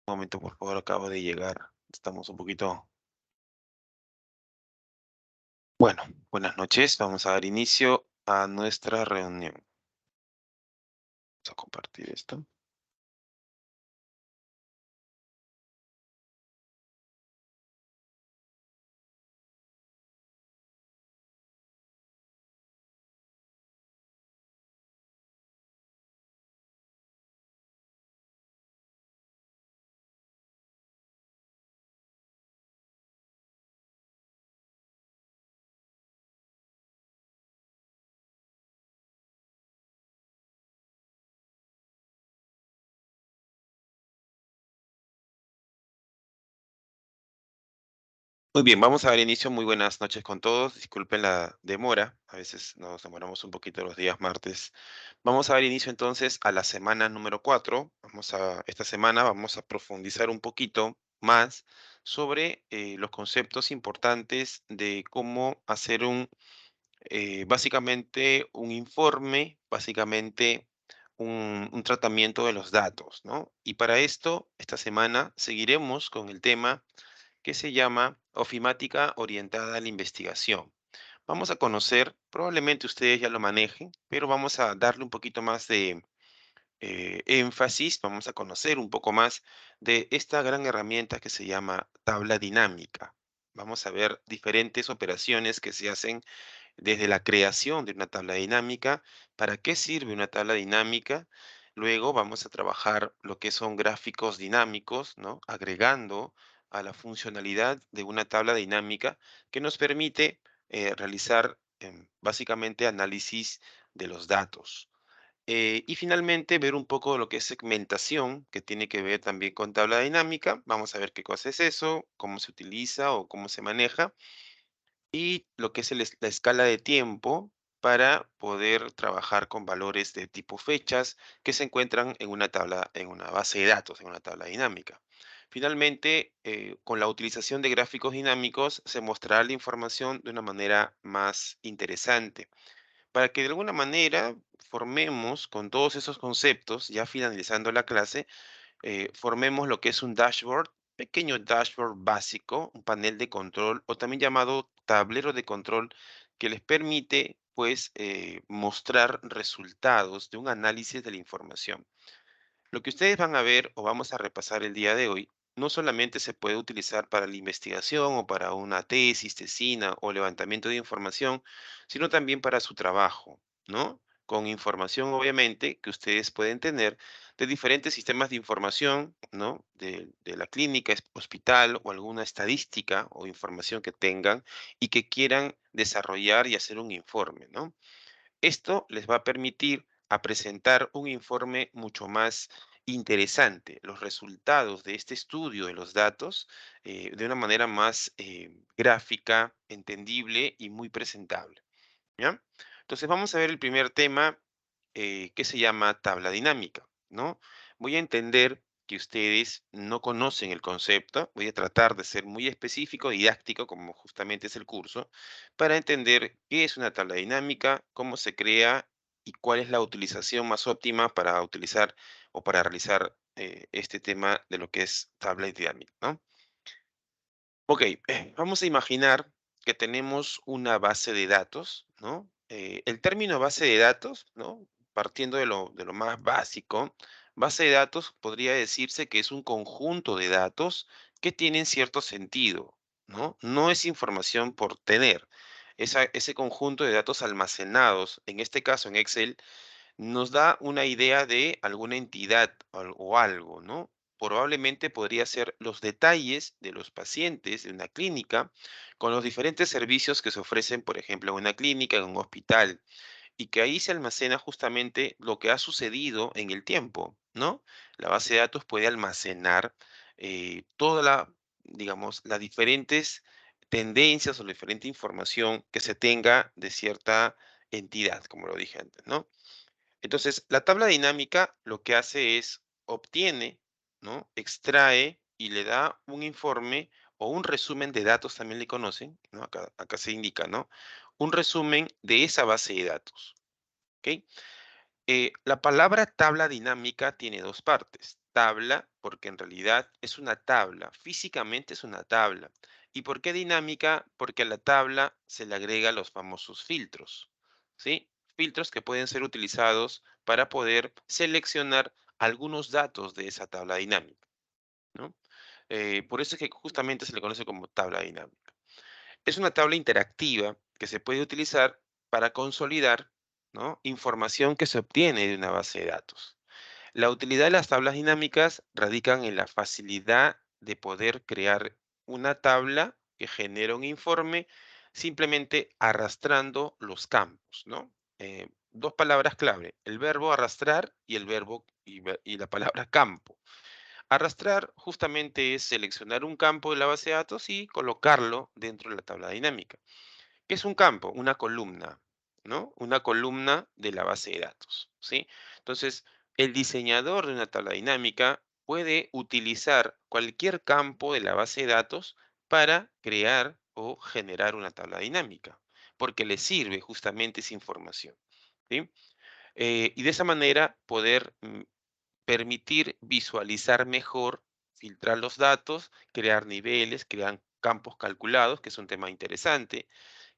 Un momento, por favor, acabo de llegar. Estamos un poquito... Bueno, buenas noches. Vamos a dar inicio a nuestra reunión. Vamos a compartir esto. Muy bien, vamos a dar inicio. Muy buenas noches con todos. Disculpen la demora. A veces nos demoramos un poquito los días martes. Vamos a dar inicio entonces a la semana número 4. Esta semana vamos a profundizar un poquito más sobre los conceptos importantes de cómo hacer básicamente un informe, básicamente un tratamiento de los datos, ¿no? Y para esto, esta semana seguiremos con el tema que se llama ofimática orientada a la investigación. Vamos a conocer, probablemente ustedes ya lo manejen, pero vamos a darle un poquito más de énfasis, vamos a conocer un poco más de esta gran herramienta que se llama tabla dinámica. Vamos a ver diferentes operaciones que se hacen desde la creación de una tabla dinámica, para qué sirve una tabla dinámica. Luego vamos a trabajar lo que son gráficos dinámicos, ¿no? Agregando a la funcionalidad de una tabla dinámica que nos permite realizar básicamente análisis de los datos. Y finalmente ver un poco de lo que es segmentación, que tiene que ver también con tabla dinámica. Vamos a ver qué cosa es eso, cómo se utiliza o cómo se maneja y lo que es la escala de tiempo para poder trabajar con valores de tipo fechas que se encuentran en una tabla, en una base de datos, en una tabla dinámica. Finalmente, con la utilización de gráficos dinámicos se mostrará la información de una manera más interesante, para que de alguna manera formemos con todos esos conceptos, ya finalizando la clase, formemos lo que es un dashboard, pequeño dashboard básico, un panel de control o también llamado tablero de control que les permite pues mostrar resultados de un análisis de la información. Lo que ustedes van a ver o vamos a repasar el día de hoy no solamente se puede utilizar para la investigación o para una tesis, tesina o levantamiento de información, sino también para su trabajo, ¿no? Con información, obviamente, que ustedes pueden tener de diferentes sistemas de información, ¿no? De la clínica, hospital o alguna estadística o información que tengan y que quieran desarrollar y hacer un informe, ¿no? Esto les va a permitir a presentar un informe mucho más interesante, los resultados de este estudio de los datos de una manera más gráfica, entendible y muy presentable, ¿ya? Entonces vamos a ver el primer tema que se llama tabla dinámica, ¿no? Voy a entender que ustedes no conocen el concepto, voy a tratar de ser muy específico, didáctico, como justamente es el curso, para entender qué es una tabla dinámica, cómo se crea y cuál es la utilización más óptima para utilizar o para realizar este tema de lo que es tabla dinámica, ¿no? Ok, vamos a imaginar que tenemos una base de datos, ¿no? El término base de datos, ¿no? Partiendo de lo más básico, base de datos podría decirse que es un conjunto de datos que tienen cierto sentido, ¿no? No es información por tener. Ese conjunto de datos almacenados, en este caso en Excel, nos da una idea de alguna entidad o algo, ¿no? Probablemente podría ser los detalles de los pacientes de una clínica con los diferentes servicios que se ofrecen, por ejemplo, en una clínica, en un hospital, y que ahí se almacena justamente lo que ha sucedido en el tiempo, ¿no? La base de datos puede almacenar toda digamos, las diferentes tendencias o la diferente información que se tenga de cierta entidad, como lo dije antes, ¿no? Entonces, la tabla dinámica lo que hace es obtiene, ¿no? Extrae y le da un informe o un resumen de datos, también le conocen, ¿no? Acá se indica, ¿no? Un resumen de esa base de datos, ¿ok? La palabra tabla dinámica tiene dos partes. tabla? Porque en realidad es una tabla, físicamente es una tabla. ¿Y por qué dinámica? Porque a la tabla se le agrega los famosos filtros, ¿sí? Filtros que pueden ser utilizados para poder seleccionar algunos datos de esa tabla dinámica, ¿no? Por eso es que justamente se le conoce como tabla dinámica. Es una tabla interactiva que se puede utilizar para consolidar, ¿no?, información que se obtiene de una base de datos. La utilidad de las tablas dinámicas radican en la facilidad de poder crear una tabla que genera un informe simplemente arrastrando los campos, ¿no? Dos palabras clave, el verbo arrastrar y el verbo y la palabra campo. Arrastrar justamente es seleccionar un campo de la base de datos y colocarlo dentro de la tabla dinámica. ¿Qué es un campo? Una columna, ¿no? Una columna de la base de datos, ¿sí? Entonces, el diseñador de una tabla dinámica puede utilizar cualquier campo de la base de datos para crear o generar una tabla dinámica, porque le sirve justamente esa información, ¿sí? Y de esa manera poder permitir visualizar mejor, filtrar los datos, crear niveles, crear campos calculados, que es un tema interesante.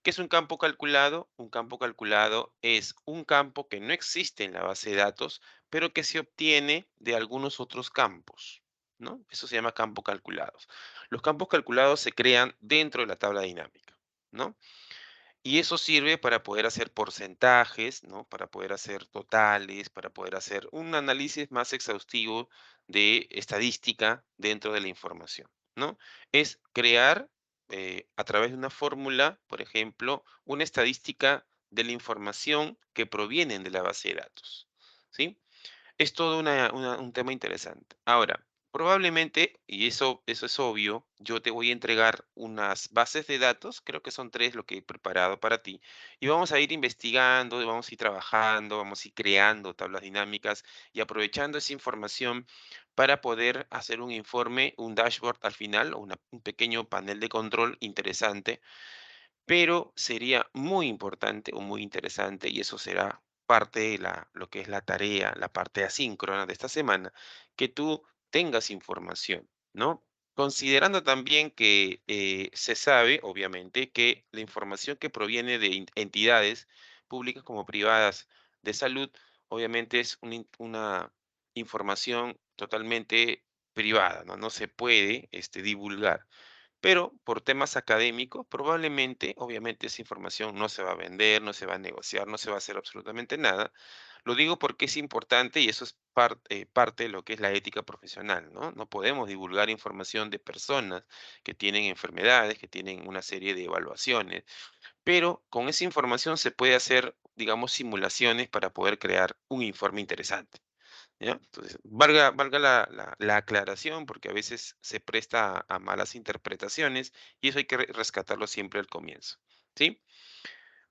¿Qué es un campo calculado? Un campo calculado es un campo que no existe en la base de datos, pero que se obtiene de algunos otros campos, ¿no? Eso se llama campo calculados. Los campos calculados se crean dentro de la tabla dinámica, ¿no? Y eso sirve para poder hacer porcentajes, ¿no? Para poder hacer totales, para poder hacer un análisis más exhaustivo de estadística dentro de la información, ¿no? Es crear a través de una fórmula, por ejemplo, una estadística de la información que provienen de la base de datos, ¿sí? Es todo un tema interesante. Ahora, probablemente, y eso es obvio, yo te voy a entregar unas bases de datos, creo que son tres lo que he preparado para ti, y vamos a ir investigando, y vamos a ir trabajando, vamos a ir creando tablas dinámicas y aprovechando esa información para poder hacer un informe, un dashboard al final, o un pequeño panel de control interesante, pero sería muy importante o muy interesante, y eso será parte de lo que es la tarea, la parte asíncrona de esta semana, que tú tengas información, ¿no? Considerando también que se sabe, obviamente, que la información que proviene de entidades públicas como privadas de salud, obviamente es una información totalmente privada, ¿no? No se puede divulgar. Pero por temas académicos, probablemente, obviamente, esa información no se va a vender, no se va a negociar, no se va a hacer absolutamente nada. Lo digo porque es importante y eso es parte de lo que es la ética profesional, ¿no? No podemos divulgar información de personas que tienen enfermedades, que tienen una serie de evaluaciones, pero con esa información se puede hacer, digamos, simulaciones para poder crear un informe interesante. ¿Ya? Entonces, valga la aclaración, porque a veces se presta a malas interpretaciones y eso hay que rescatarlo siempre al comienzo, ¿sí?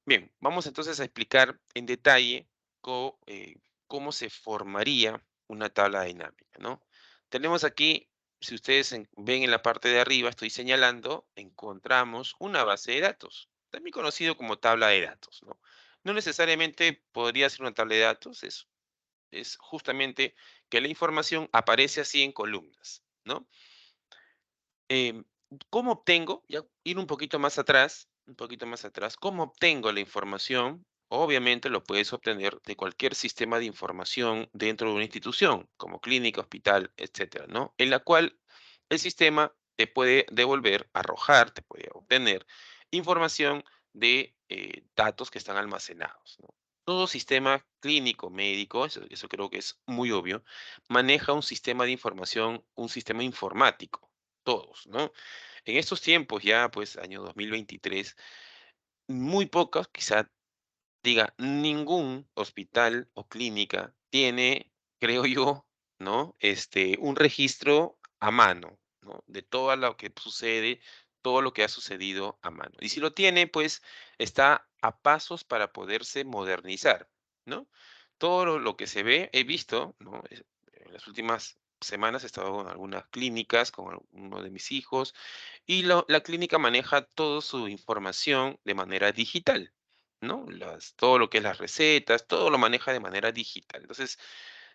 Bien, vamos entonces a explicar en detalle cómo se formaría una tabla dinámica, ¿no? Tenemos aquí, si ustedes ven en la parte de arriba, estoy señalando, encontramos una base de datos, también conocido como tabla de datos, ¿no? No necesariamente podría ser una tabla de datos, es justamente que la información aparece así en columnas, ¿no? Em, ¿Cómo obtengo? Ya ir un poquito más atrás, ¿cómo obtengo la información? Obviamente lo puedes obtener de cualquier sistema de información dentro de una institución, como clínica, hospital, etcétera, ¿no? En la cual el sistema te puede devolver, arrojar, te puede obtener información de datos que están almacenados, ¿no? Todo sistema clínico, médico, eso creo que es muy obvio, maneja un sistema de información, un sistema informático, todos, ¿no? En estos tiempos ya, pues, año 2023, muy pocos, quizá diga, ningún hospital o clínica tiene, creo yo, ¿no? Un registro a mano, ¿no? De todo lo que sucede, todo lo que ha sucedido a mano. Y si lo tiene, pues está a pasos para poderse modernizar, ¿no? Todo lo que se ve, he visto, ¿no? En las últimas semanas he estado en algunas clínicas con uno de mis hijos y la clínica maneja toda su información de manera digital, ¿no? Todo lo que es las recetas, todo lo maneja de manera digital. Entonces,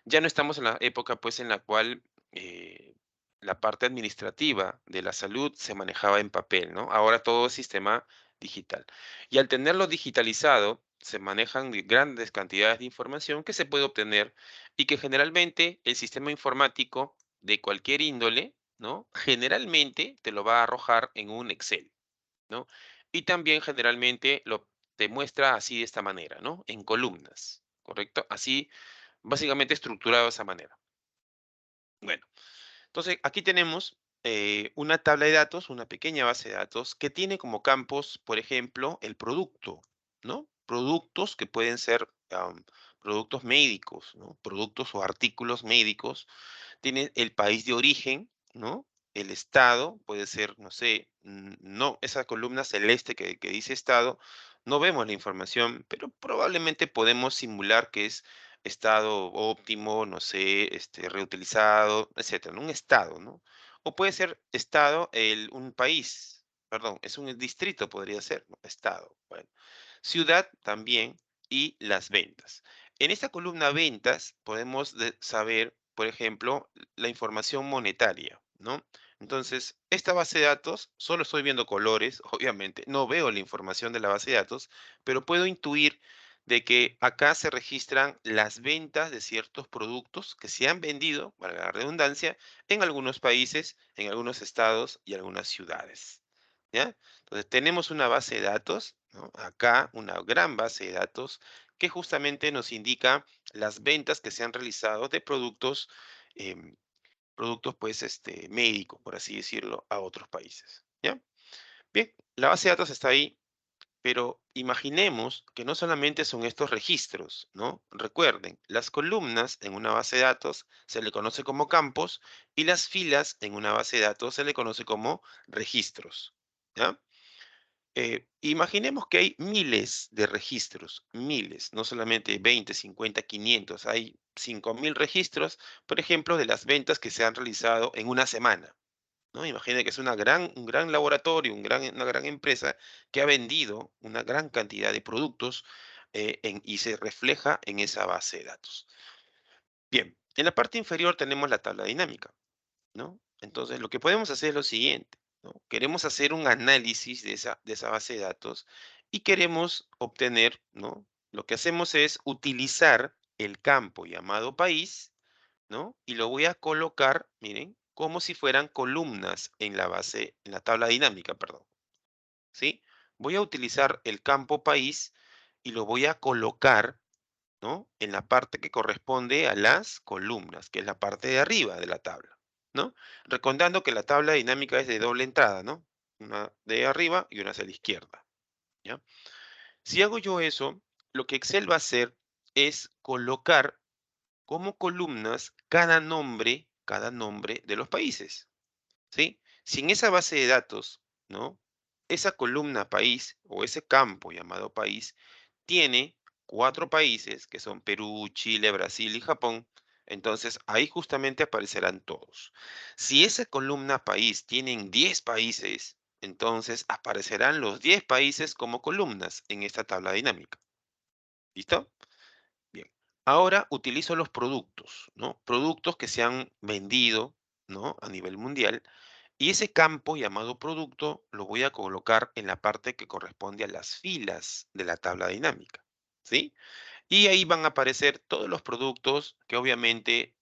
ya no estamos en la época, pues, en la cual eh, la parte administrativa de la salud se manejaba en papel, ¿no? Ahora todo es sistema digital. Y al tenerlo digitalizado, se manejan grandes cantidades de información que se puede obtener y que generalmente el sistema informático de cualquier índole, ¿no? Generalmente te lo va a arrojar en un Excel, ¿no? Y también generalmente lo te muestra así de esta manera, ¿no? En columnas, ¿correcto? Así, básicamente estructurado de esa manera. Bueno. Entonces, aquí tenemos una tabla de datos, una pequeña base de datos que tiene como campos, por ejemplo, el producto, ¿no? Productos que pueden ser productos médicos, ¿no? Productos o artículos médicos. Tiene el país de origen, ¿no? El estado, puede ser, no sé, no, esa columna celeste que dice estado, no vemos la información, pero probablemente podemos simular que es estado óptimo, no sé, reutilizado, etcétera, ¿no? Un estado, ¿no? O puede ser estado, un país, perdón, es un distrito, podría ser, ¿no? Estado, bueno. Ciudad también y las ventas. En esta columna ventas podemos saber, por ejemplo, la información monetaria, ¿no? Entonces, esta base de datos, solo estoy viendo colores, obviamente, no veo la información de la base de datos, pero puedo intuir de que acá se registran las ventas de ciertos productos que se han vendido, para la redundancia, en algunos países, en algunos estados y algunas ciudades. ¿Ya? Entonces, tenemos una base de datos, ¿no? Acá una gran base de datos que justamente nos indica las ventas que se han realizado de productos, em, productos pues, médicos, por así decirlo, a otros países. ¿Ya? Bien, la base de datos está ahí, pero imaginemos que no solamente son estos registros, ¿no? Recuerden, las columnas en una base de datos se le conoce como campos y las filas en una base de datos se le conoce como registros. ¿Ya? Imaginemos que hay miles de registros, miles, no solamente 20, 50, 500, hay 5.000 registros, por ejemplo, de las ventas que se han realizado en una semana, ¿no? Imaginen que es un gran laboratorio, una gran empresa que ha vendido una gran cantidad de productos y se refleja en esa base de datos. Bien, en la parte inferior tenemos la tabla dinámica, ¿no? Entonces, lo que podemos hacer es lo siguiente, ¿no? Queremos hacer un análisis de esa base de datos y queremos obtener, ¿no? Lo que hacemos es utilizar el campo llamado país, ¿no? Y lo voy a colocar, miren, como si fueran columnas en la base, en la tabla dinámica, perdón, ¿sí? Voy a utilizar el campo país y lo voy a colocar, ¿no? En la parte que corresponde a las columnas, que es la parte de arriba de la tabla, ¿no? Recordando que la tabla dinámica es de doble entrada, ¿no? Una de arriba y una hacia la izquierda, ¿ya? Si hago yo eso, lo que Excel va a hacer es colocar como columnas cada nombre de los países, ¿sí? Si en esa base de datos, ¿no? Esa columna país o ese campo llamado país tiene 4 países que son Perú, Chile, Brasil y Japón. Entonces ahí justamente aparecerán todos. Si esa columna país tienen 10 países, entonces aparecerán los 10 países como columnas en esta tabla dinámica. ¿Listo? Bien. Ahora utilizo los productos, ¿no? Productos que se han vendido, ¿no? A nivel mundial. Y ese campo llamado producto lo voy a colocar en la parte que corresponde a las filas de la tabla dinámica, ¿sí? Y ahí van a aparecer todos los productos que obviamente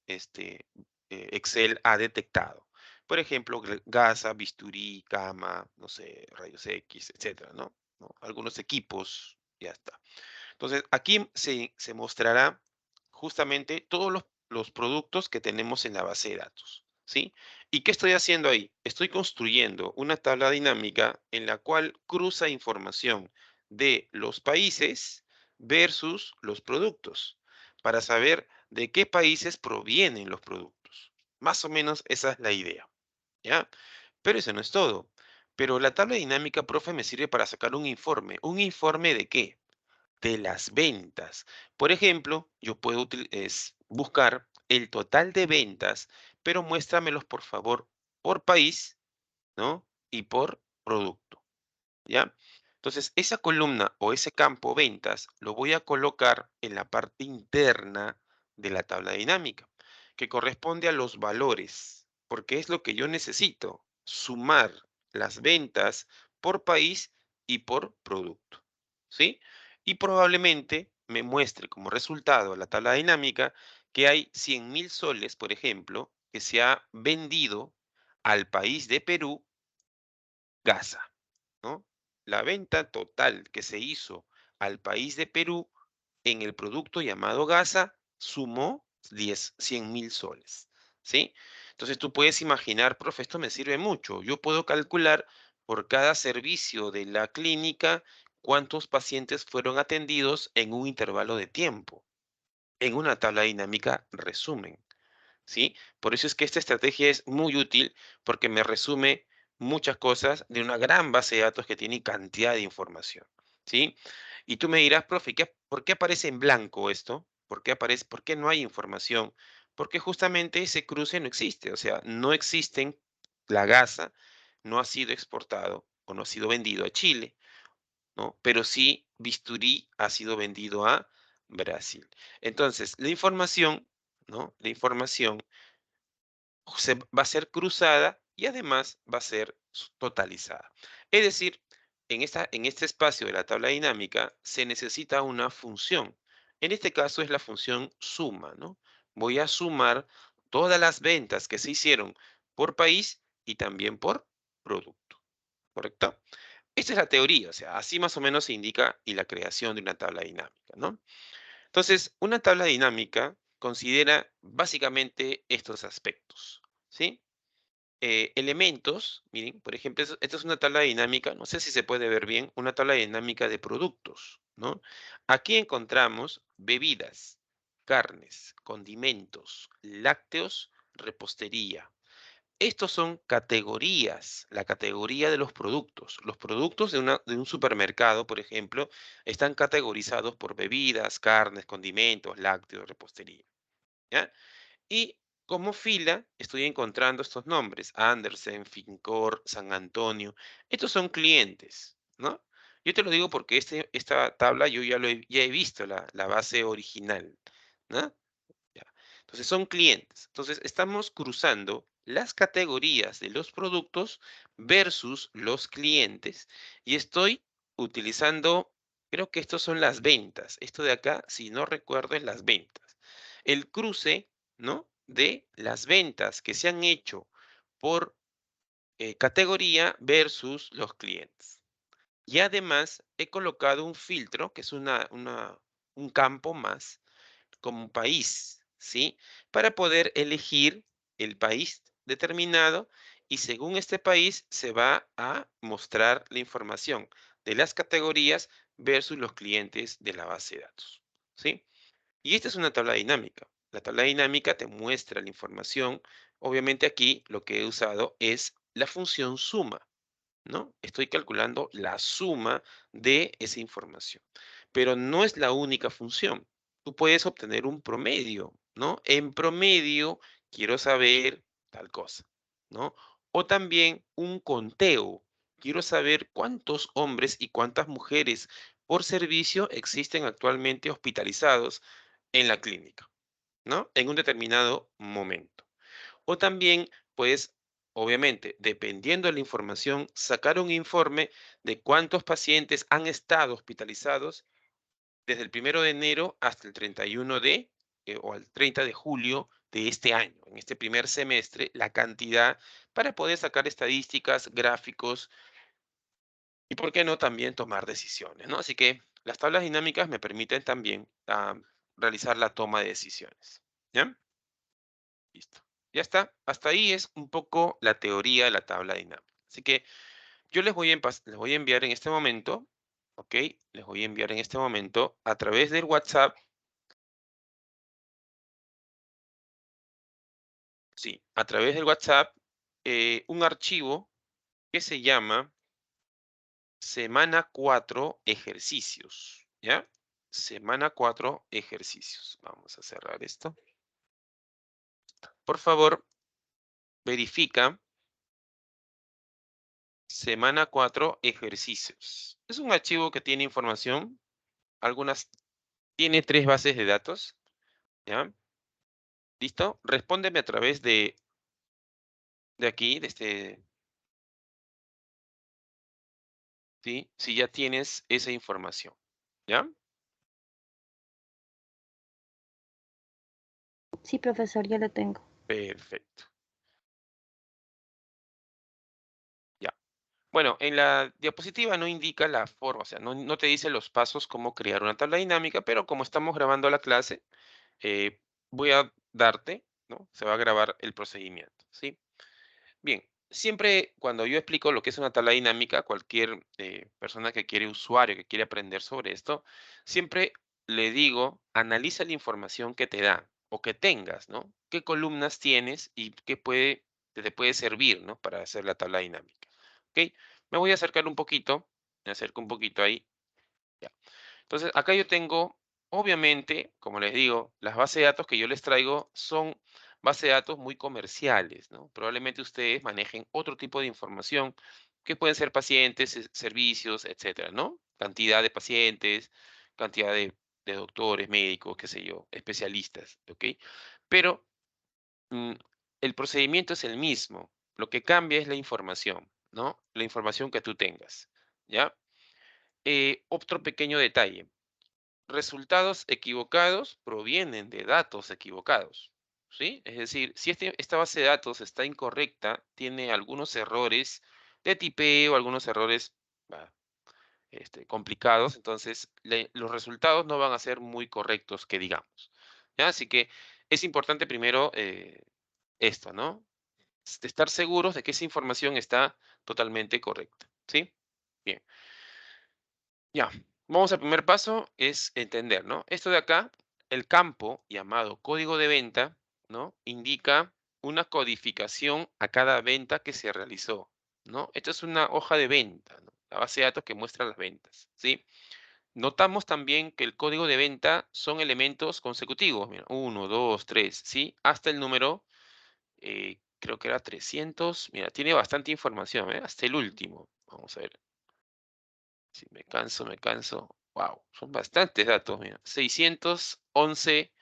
Excel ha detectado. Por ejemplo, gasa, bisturí, cama, no sé, rayos X, etcétera, ¿no? ¿No? Algunos equipos, ya está. Entonces, aquí se mostrará justamente todos los productos que tenemos en la base de datos, ¿sí? ¿Y qué estoy haciendo ahí? Estoy construyendo una tabla dinámica en la cual cruza información de los países versus los productos para saber de qué países provienen los productos. Más o menos esa es la idea, ¿ya? Pero eso no es todo. Pero la tabla dinámica, profe, me sirve para sacar un informe. ¿Un informe de qué? De las ventas. Por ejemplo, yo puedo buscar el total de ventas, pero muéstramelos por favor por país, ¿no? Y por producto, ¿ya? Entonces, esa columna o ese campo ventas lo voy a colocar en la parte interna de la tabla dinámica. que corresponde a los valores, porque es lo que yo necesito, sumar las ventas por país y por producto, ¿sí? Y probablemente me muestre como resultado la tabla dinámica que hay 100.000 soles, por ejemplo, que se ha vendido al país de Perú, Gaza, ¿no? La venta total que se hizo al país de Perú en el producto llamado gasa sumó 100.000 soles, ¿sí? Entonces tú puedes imaginar, profe, esto me sirve mucho. Yo puedo calcular por cada servicio de la clínica cuántos pacientes fueron atendidos en un intervalo de tiempo. En una tabla dinámica resumen. ¿Sí? Por eso es que esta estrategia es muy útil porque me resume muchas cosas de una gran base de datos que tiene cantidad de información, ¿sí? Y tú me dirás, profe, ¿por qué aparece en blanco esto? ¿Por qué no hay información? Porque justamente ese cruce no existe, o sea, no existen, la gasa no ha sido exportado o no ha sido vendido a Chile, ¿no? Pero sí bisturí ha sido vendido a Brasil. Entonces, la información, ¿no? La información va a ser cruzada y además va a ser totalizada. Es decir, en este espacio de la tabla dinámica se necesita una función. En este caso es la función suma, ¿no? Voy a sumar todas las ventas que se hicieron por país y también por producto, ¿correcto? Esta es la teoría, o sea, así más o menos se indica y la creación de una tabla dinámica, ¿no? Entonces, una tabla dinámica considera básicamente estos aspectos, ¿sí? Elementos, miren, por ejemplo, esta es una tabla dinámica, no sé si se puede ver bien, una tabla dinámica de productos, ¿no? Aquí encontramos bebidas, carnes, condimentos, lácteos, repostería. Estos son categorías, la categoría de los productos. Los productos de un supermercado, por ejemplo, están categorizados por bebidas, carnes, condimentos, lácteos, repostería, ¿ya? Y como fila estoy encontrando estos nombres: Andersen, Fincor, San Antonio. Estos son clientes, ¿no? Yo te lo digo porque esta tabla yo ya he visto la base original, ¿no? Ya. Entonces son clientes. Entonces estamos cruzando las categorías de los productos versus los clientes y estoy utilizando, creo que estos son las ventas. Esto de acá, si no recuerdo, es las ventas. El cruce, ¿no? De las ventas que se han hecho por categoría versus los clientes. Y además he colocado un filtro, que es un campo más como país, ¿sí? Para poder elegir el país determinado y según este país se va a mostrar la información de las categorías versus los clientes de la base de datos, ¿sí? Y esta es una tabla dinámica. La tabla dinámica te muestra la información. Obviamente aquí lo que he usado es la función suma, ¿no? Estoy calculando la suma de esa información. Pero no es la única función. Tú puedes obtener un promedio, ¿no? En promedio, quiero saber tal cosa, ¿no? O también un conteo. Quiero saber cuántos hombres y cuántas mujeres por servicio existen actualmente hospitalizados en la clínica, ¿no? En un determinado momento. O también puedes, obviamente, dependiendo de la información, sacar un informe de cuántos pacientes han estado hospitalizados desde el 1 de enero hasta el 31 o al 30 de julio de este año, en este primer semestre, la cantidad para poder sacar estadísticas, gráficos y, ¿por qué no?, también tomar decisiones, ¿no? Así que las tablas dinámicas me permiten también realizar la toma de decisiones. ¿Ya? Listo. Ya está. Hasta ahí es un poco la teoría de la tabla dinámica. Así que yo les voy a enviar en este momento, ¿ok? Les voy a enviar en este momento a través del WhatsApp, sí, a través del WhatsApp, un archivo que se llama Semana 4 Ejercicios, ¿ya? Semana 4 Ejercicios. Vamos a cerrar esto. Por favor, verifica Semana 4 Ejercicios. Es un archivo que tiene información, algunas, tiene 3 bases de datos, ¿ya? ¿Listo? Respóndeme a través de aquí, de este, ¿sí? Si ya tienes esa información, ¿ya? Sí, profesor, ya lo tengo. Perfecto, ya. Bueno, en la diapositiva no indica la forma, o sea, no te dice los pasos cómo crear una tabla dinámica, pero como estamos grabando la clase, voy a darte, ¿no? Se va a grabar el procedimiento, ¿sí? Bien, siempre cuando yo explico lo que es una tabla dinámica, cualquier persona que quiere, usuario que quiere aprender sobre esto, siempre le digo, analiza la información que te da o que tengas, ¿no? ¿Qué columnas tienes y qué te puede servir, ¿no? Para hacer la tabla dinámica. ¿Ok? Me voy a acercar un poquito, me acerco un poquito ahí. Ya. Entonces, acá yo tengo, obviamente, como les digo, las bases de datos que yo les traigo son bases de datos muy comerciales, ¿no? Probablemente ustedes manejen otro tipo de información que pueden ser pacientes, servicios, etcétera, ¿no? Cantidad de pacientes, cantidad de doctores, médicos, qué sé yo, especialistas, ¿ok? Pero mm, el procedimiento es el mismo. Lo que cambia es la información, ¿no? La información que tú tengas, ¿ya? Otro pequeño detalle. Resultados equivocados provienen de datos equivocados, ¿sí? Es decir, si esta base de datos está incorrecta, tiene algunos errores de tipeo, algunos errores ah, complicados, entonces los resultados no van a ser muy correctos, que digamos. ¿Ya? Así que es importante primero esto, ¿no? Estar seguros de que esa información está totalmente correcta, ¿sí? Bien. Ya, vamos al primer paso, es entender, ¿no? Esto de acá, el campo llamado código de venta, ¿no? Indica una codificación a cada venta que se realizó, ¿no? Esto es una hoja de venta, ¿no? La base de datos que muestra las ventas, ¿sí? Notamos también que el código de venta son elementos consecutivos, mira, 1, 2, 3, ¿sí? Hasta el número, creo que era 300, mira, tiene bastante información, ¿eh? Hasta el último, vamos a ver. Si me canso, me canso. Wow, son bastantes datos, mira. 611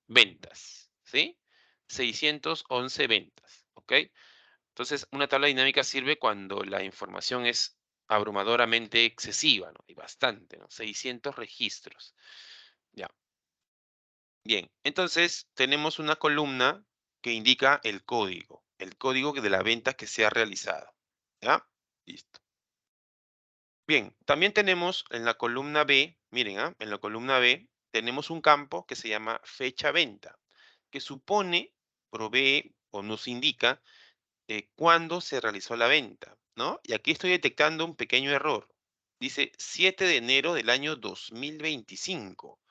ventas, ¿sí? 611 ventas, ¿ok? Entonces, una tabla dinámica sirve cuando la información es abrumadoramente excesiva, ¿no? Y bastante, ¿no? 600 registros. Ya, bien. Entonces, tenemos una columna que indica el código de la venta que se ha realizado. ¿Ya? Listo. Bien, también tenemos en la columna B, miren, en la columna B tenemos un campo que se llama fecha venta, que supone, provee o nos indica cuándo se realizó la venta, ¿no? Y aquí estoy detectando un pequeño error. Dice 7 de enero del año 2025,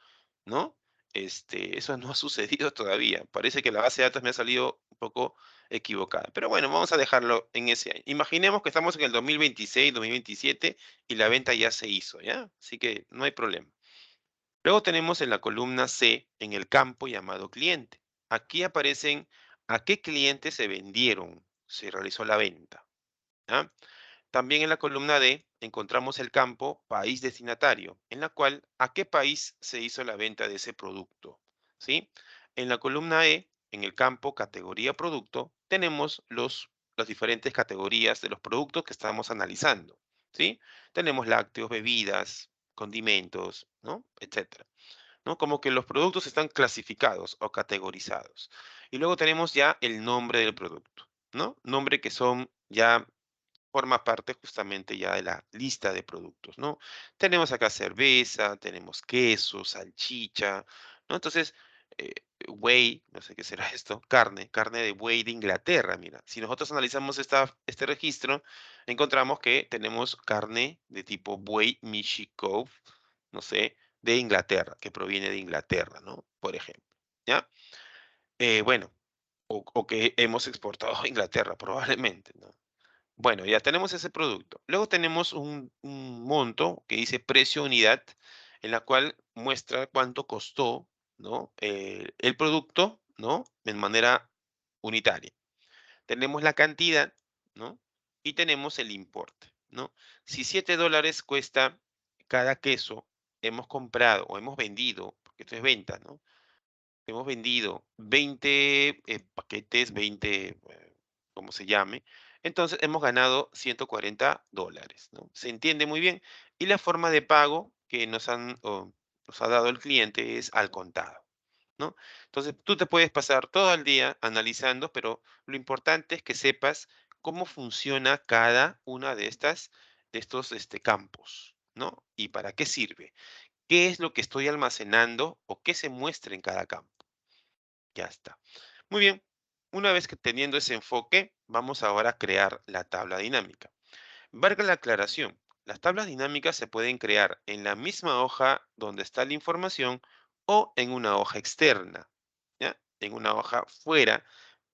¿no? Eso no ha sucedido todavía. Parece que la base de datos me ha salido un poco equivocada. Pero bueno, vamos a dejarlo en ese año. Imaginemos que estamos en el 2026, 2027 y la venta ya se hizo, ¿ya? Así que no hay problema. Luego tenemos en la columna C, en el campo llamado cliente. Aquí aparecen a qué clientes se vendieron, se realizó la venta, ¿ya? También en la columna D encontramos el campo país destinatario, en la cual a qué país se hizo la venta de ese producto, ¿sí? En la columna E, en el campo categoría producto, tenemos las diferentes categorías de los productos que estamos analizando, ¿sí? Tenemos lácteos, bebidas, condimentos, ¿no? Etcétera, ¿no? Como que los productos están clasificados o categorizados. Y luego tenemos ya el nombre del producto, ¿no? Nombre que son ya forma parte justamente ya de la lista de productos, ¿no? Tenemos acá cerveza, tenemos queso, salchicha, ¿no? Entonces, eh, whey, no sé qué será esto, carne de buey de Inglaterra, mira. Si nosotros analizamos este registro, encontramos que tenemos carne de tipo buey Michikov, no sé, de Inglaterra, que proviene de Inglaterra, ¿no? Por ejemplo, ¿ya? Bueno, o que hemos exportado a Inglaterra, probablemente, ¿no? Bueno, ya tenemos ese producto. Luego tenemos un monto que dice precio unidad, en la cual muestra cuánto costó, ¿no? El producto, ¿no? En manera unitaria. Tenemos la cantidad, ¿no? Y tenemos el importe, ¿no? Si $7 cuesta cada queso, hemos comprado o hemos vendido, porque esto es venta, ¿no? hemos vendido 20 paquetes, 20, como se llame, entonces hemos ganado $140, ¿no? Se entiende muy bien. Y la forma de pago que nos ha dado el cliente es al contado, ¿no? Entonces tú te puedes pasar todo el día analizando, pero lo importante es que sepas cómo funciona cada una de estos campos, ¿no? Y para qué sirve. ¿Qué es lo que estoy almacenando o qué se muestra en cada campo? Ya está. Muy bien. Una vez que teniendo ese enfoque, vamos ahora a crear la tabla dinámica. Valga la aclaración, las tablas dinámicas se pueden crear en la misma hoja donde está la información o en una hoja externa, ¿ya? En una hoja fuera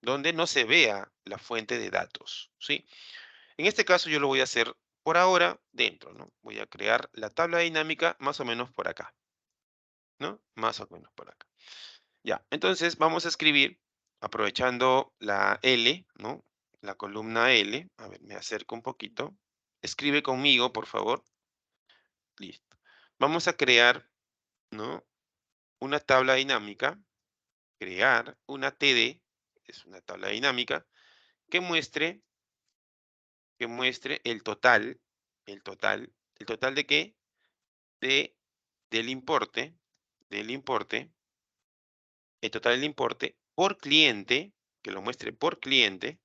donde no se vea la fuente de datos, ¿sí? En este caso yo lo voy a hacer por ahora dentro, ¿no? Voy a crear la tabla dinámica más o menos por acá, ¿no? Más o menos por acá. Ya, entonces vamos a escribir, aprovechando la L, ¿no? La columna L. A ver, me acerco un poquito. Escribe conmigo, por favor. Listo. Vamos a crear, ¿no? Una tabla dinámica. Crear una TD, es una tabla dinámica, que muestre ¿el total de qué? De, del importe, el total del importe por cliente, que lo muestre por cliente,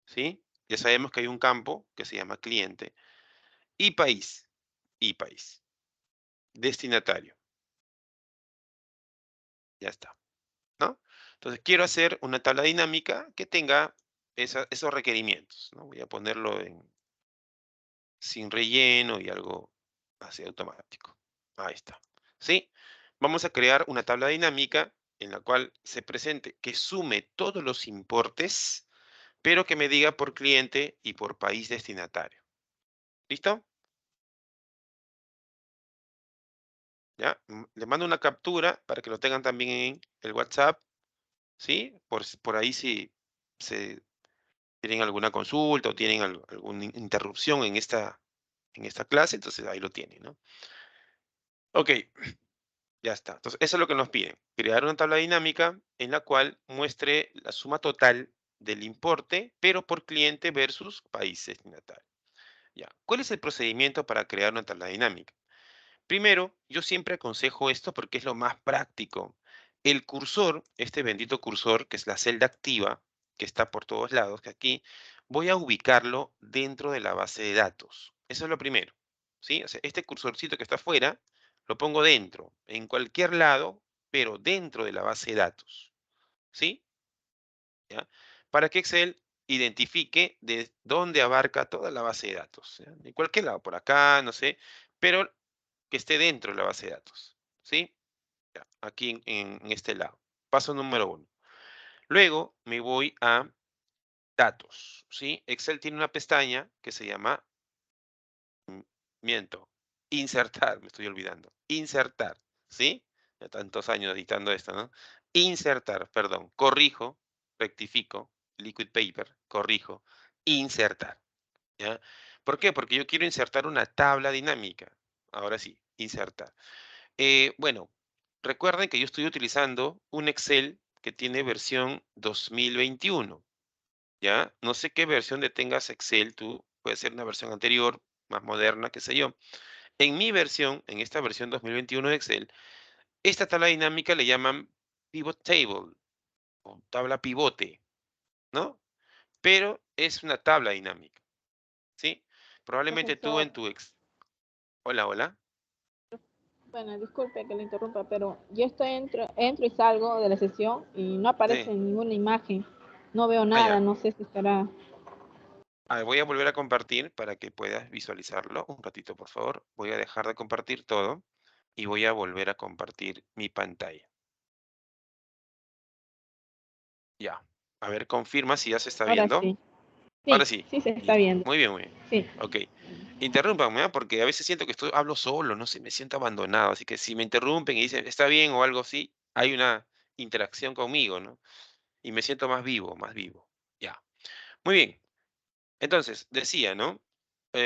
¿sí? Ya sabemos que hay un campo que se llama cliente y país, y país, destinatario, ya está, ¿no? Entonces quiero hacer una tabla dinámica que tenga esos requerimientos, ¿no? Voy a ponerlo en sin relleno y algo así automático. Ahí está, ¿sí? Vamos a crear una tabla dinámica en la cual se presente, que sume todos los importes, pero que me diga por cliente y por país destinatario. ¿Listo? ¿Ya? Le mando una captura para que lo tengan también en el WhatsApp, ¿sí? Por ahí si se tienen alguna consulta o tienen alguna interrupción en esta clase, entonces ahí lo tienen, ¿no? Ok, ya está. Entonces, eso es lo que nos piden. Crear una tabla dinámica en la cual muestre la suma total del importe, pero por cliente versus país destinatario. Ya. ¿Cuál es el procedimiento para crear una tabla dinámica? Primero, yo siempre aconsejo esto porque es lo más práctico. El cursor, este bendito cursor, que es la celda activa, que está por todos lados, que aquí voy a ubicarlo dentro de la base de datos. Eso es lo primero, ¿sí? O sea, este cursorcito que está afuera, lo pongo dentro, en cualquier lado, pero dentro de la base de datos, ¿sí? ¿Ya? Para que Excel identifique de dónde abarca toda la base de datos, ¿ya? En cualquier lado, por acá, no sé, pero que esté dentro de la base de datos, ¿sí? Ya, aquí en este lado. Paso número uno. Luego me voy a datos, ¿sí? Excel tiene una pestaña que se llama, mm, miento, insertar, me estoy olvidando, insertar, ¿sí? Ya tantos años editando esto, ¿no? Insertar, perdón, corrijo, rectifico, liquid paper, corrijo, insertar, ¿ya? ¿Por qué? Porque yo quiero insertar una tabla dinámica. Ahora sí, insertar. Bueno, recuerden que yo estoy utilizando un Excel que tiene versión 2021, ¿ya? No sé qué versión de tengas Excel tú, puede ser una versión anterior, más moderna, qué sé yo. En mi versión, en esta versión 2021 de Excel, esta tabla dinámica le llaman pivot table o tabla pivote, ¿no? Pero es una tabla dinámica, ¿sí? Probablemente tú Profesor, en tu ex. Hola, hola. bueno, disculpe que le interrumpa, pero yo entro y salgo de la sesión y no aparece Sí. ninguna imagen. No veo Ah, nada, ya. no sé si estará. Voy a volver a compartir para que puedas visualizarlo. Un ratito, por favor. Voy a dejar de compartir todo y voy a volver a compartir mi pantalla. Ya. A ver, confirma si ya se está Ahora viendo. sí. Ahora Sí, sí. sí se está Listo. viendo. Muy bien, muy bien. Sí. Ok. Interrúmpanme, porque a veces siento que hablo solo, no sé, me siento abandonado. Así que si me interrumpen y dicen, está bien o algo así, hay una interacción conmigo, ¿no? Y me siento más vivo, más vivo. Ya. Muy bien. Entonces, decía, ¿no?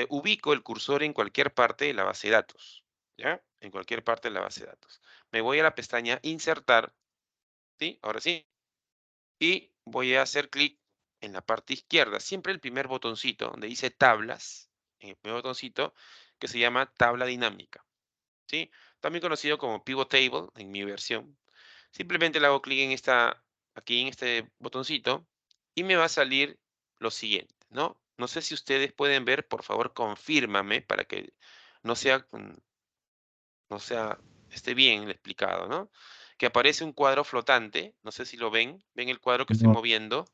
Ubico el cursor en cualquier parte de la base de datos, ¿ya? En cualquier parte de la base de datos. Me voy a la pestaña Insertar ¿sí? Ahora sí. Y voy a hacer clic en la parte izquierda, siempre el primer botoncito donde dice tablas, en el primer botoncito que se llama tabla dinámica, ¿sí? También conocido como pivot table en mi versión. Simplemente le hago clic en aquí en este botoncito y me va a salir lo siguiente, ¿no? No sé si ustedes pueden ver, por favor, confírmame para que no sea, no sea, esté bien explicado, ¿no? Que aparece un cuadro flotante, no sé si lo ven, ven el cuadro que estoy No, moviendo,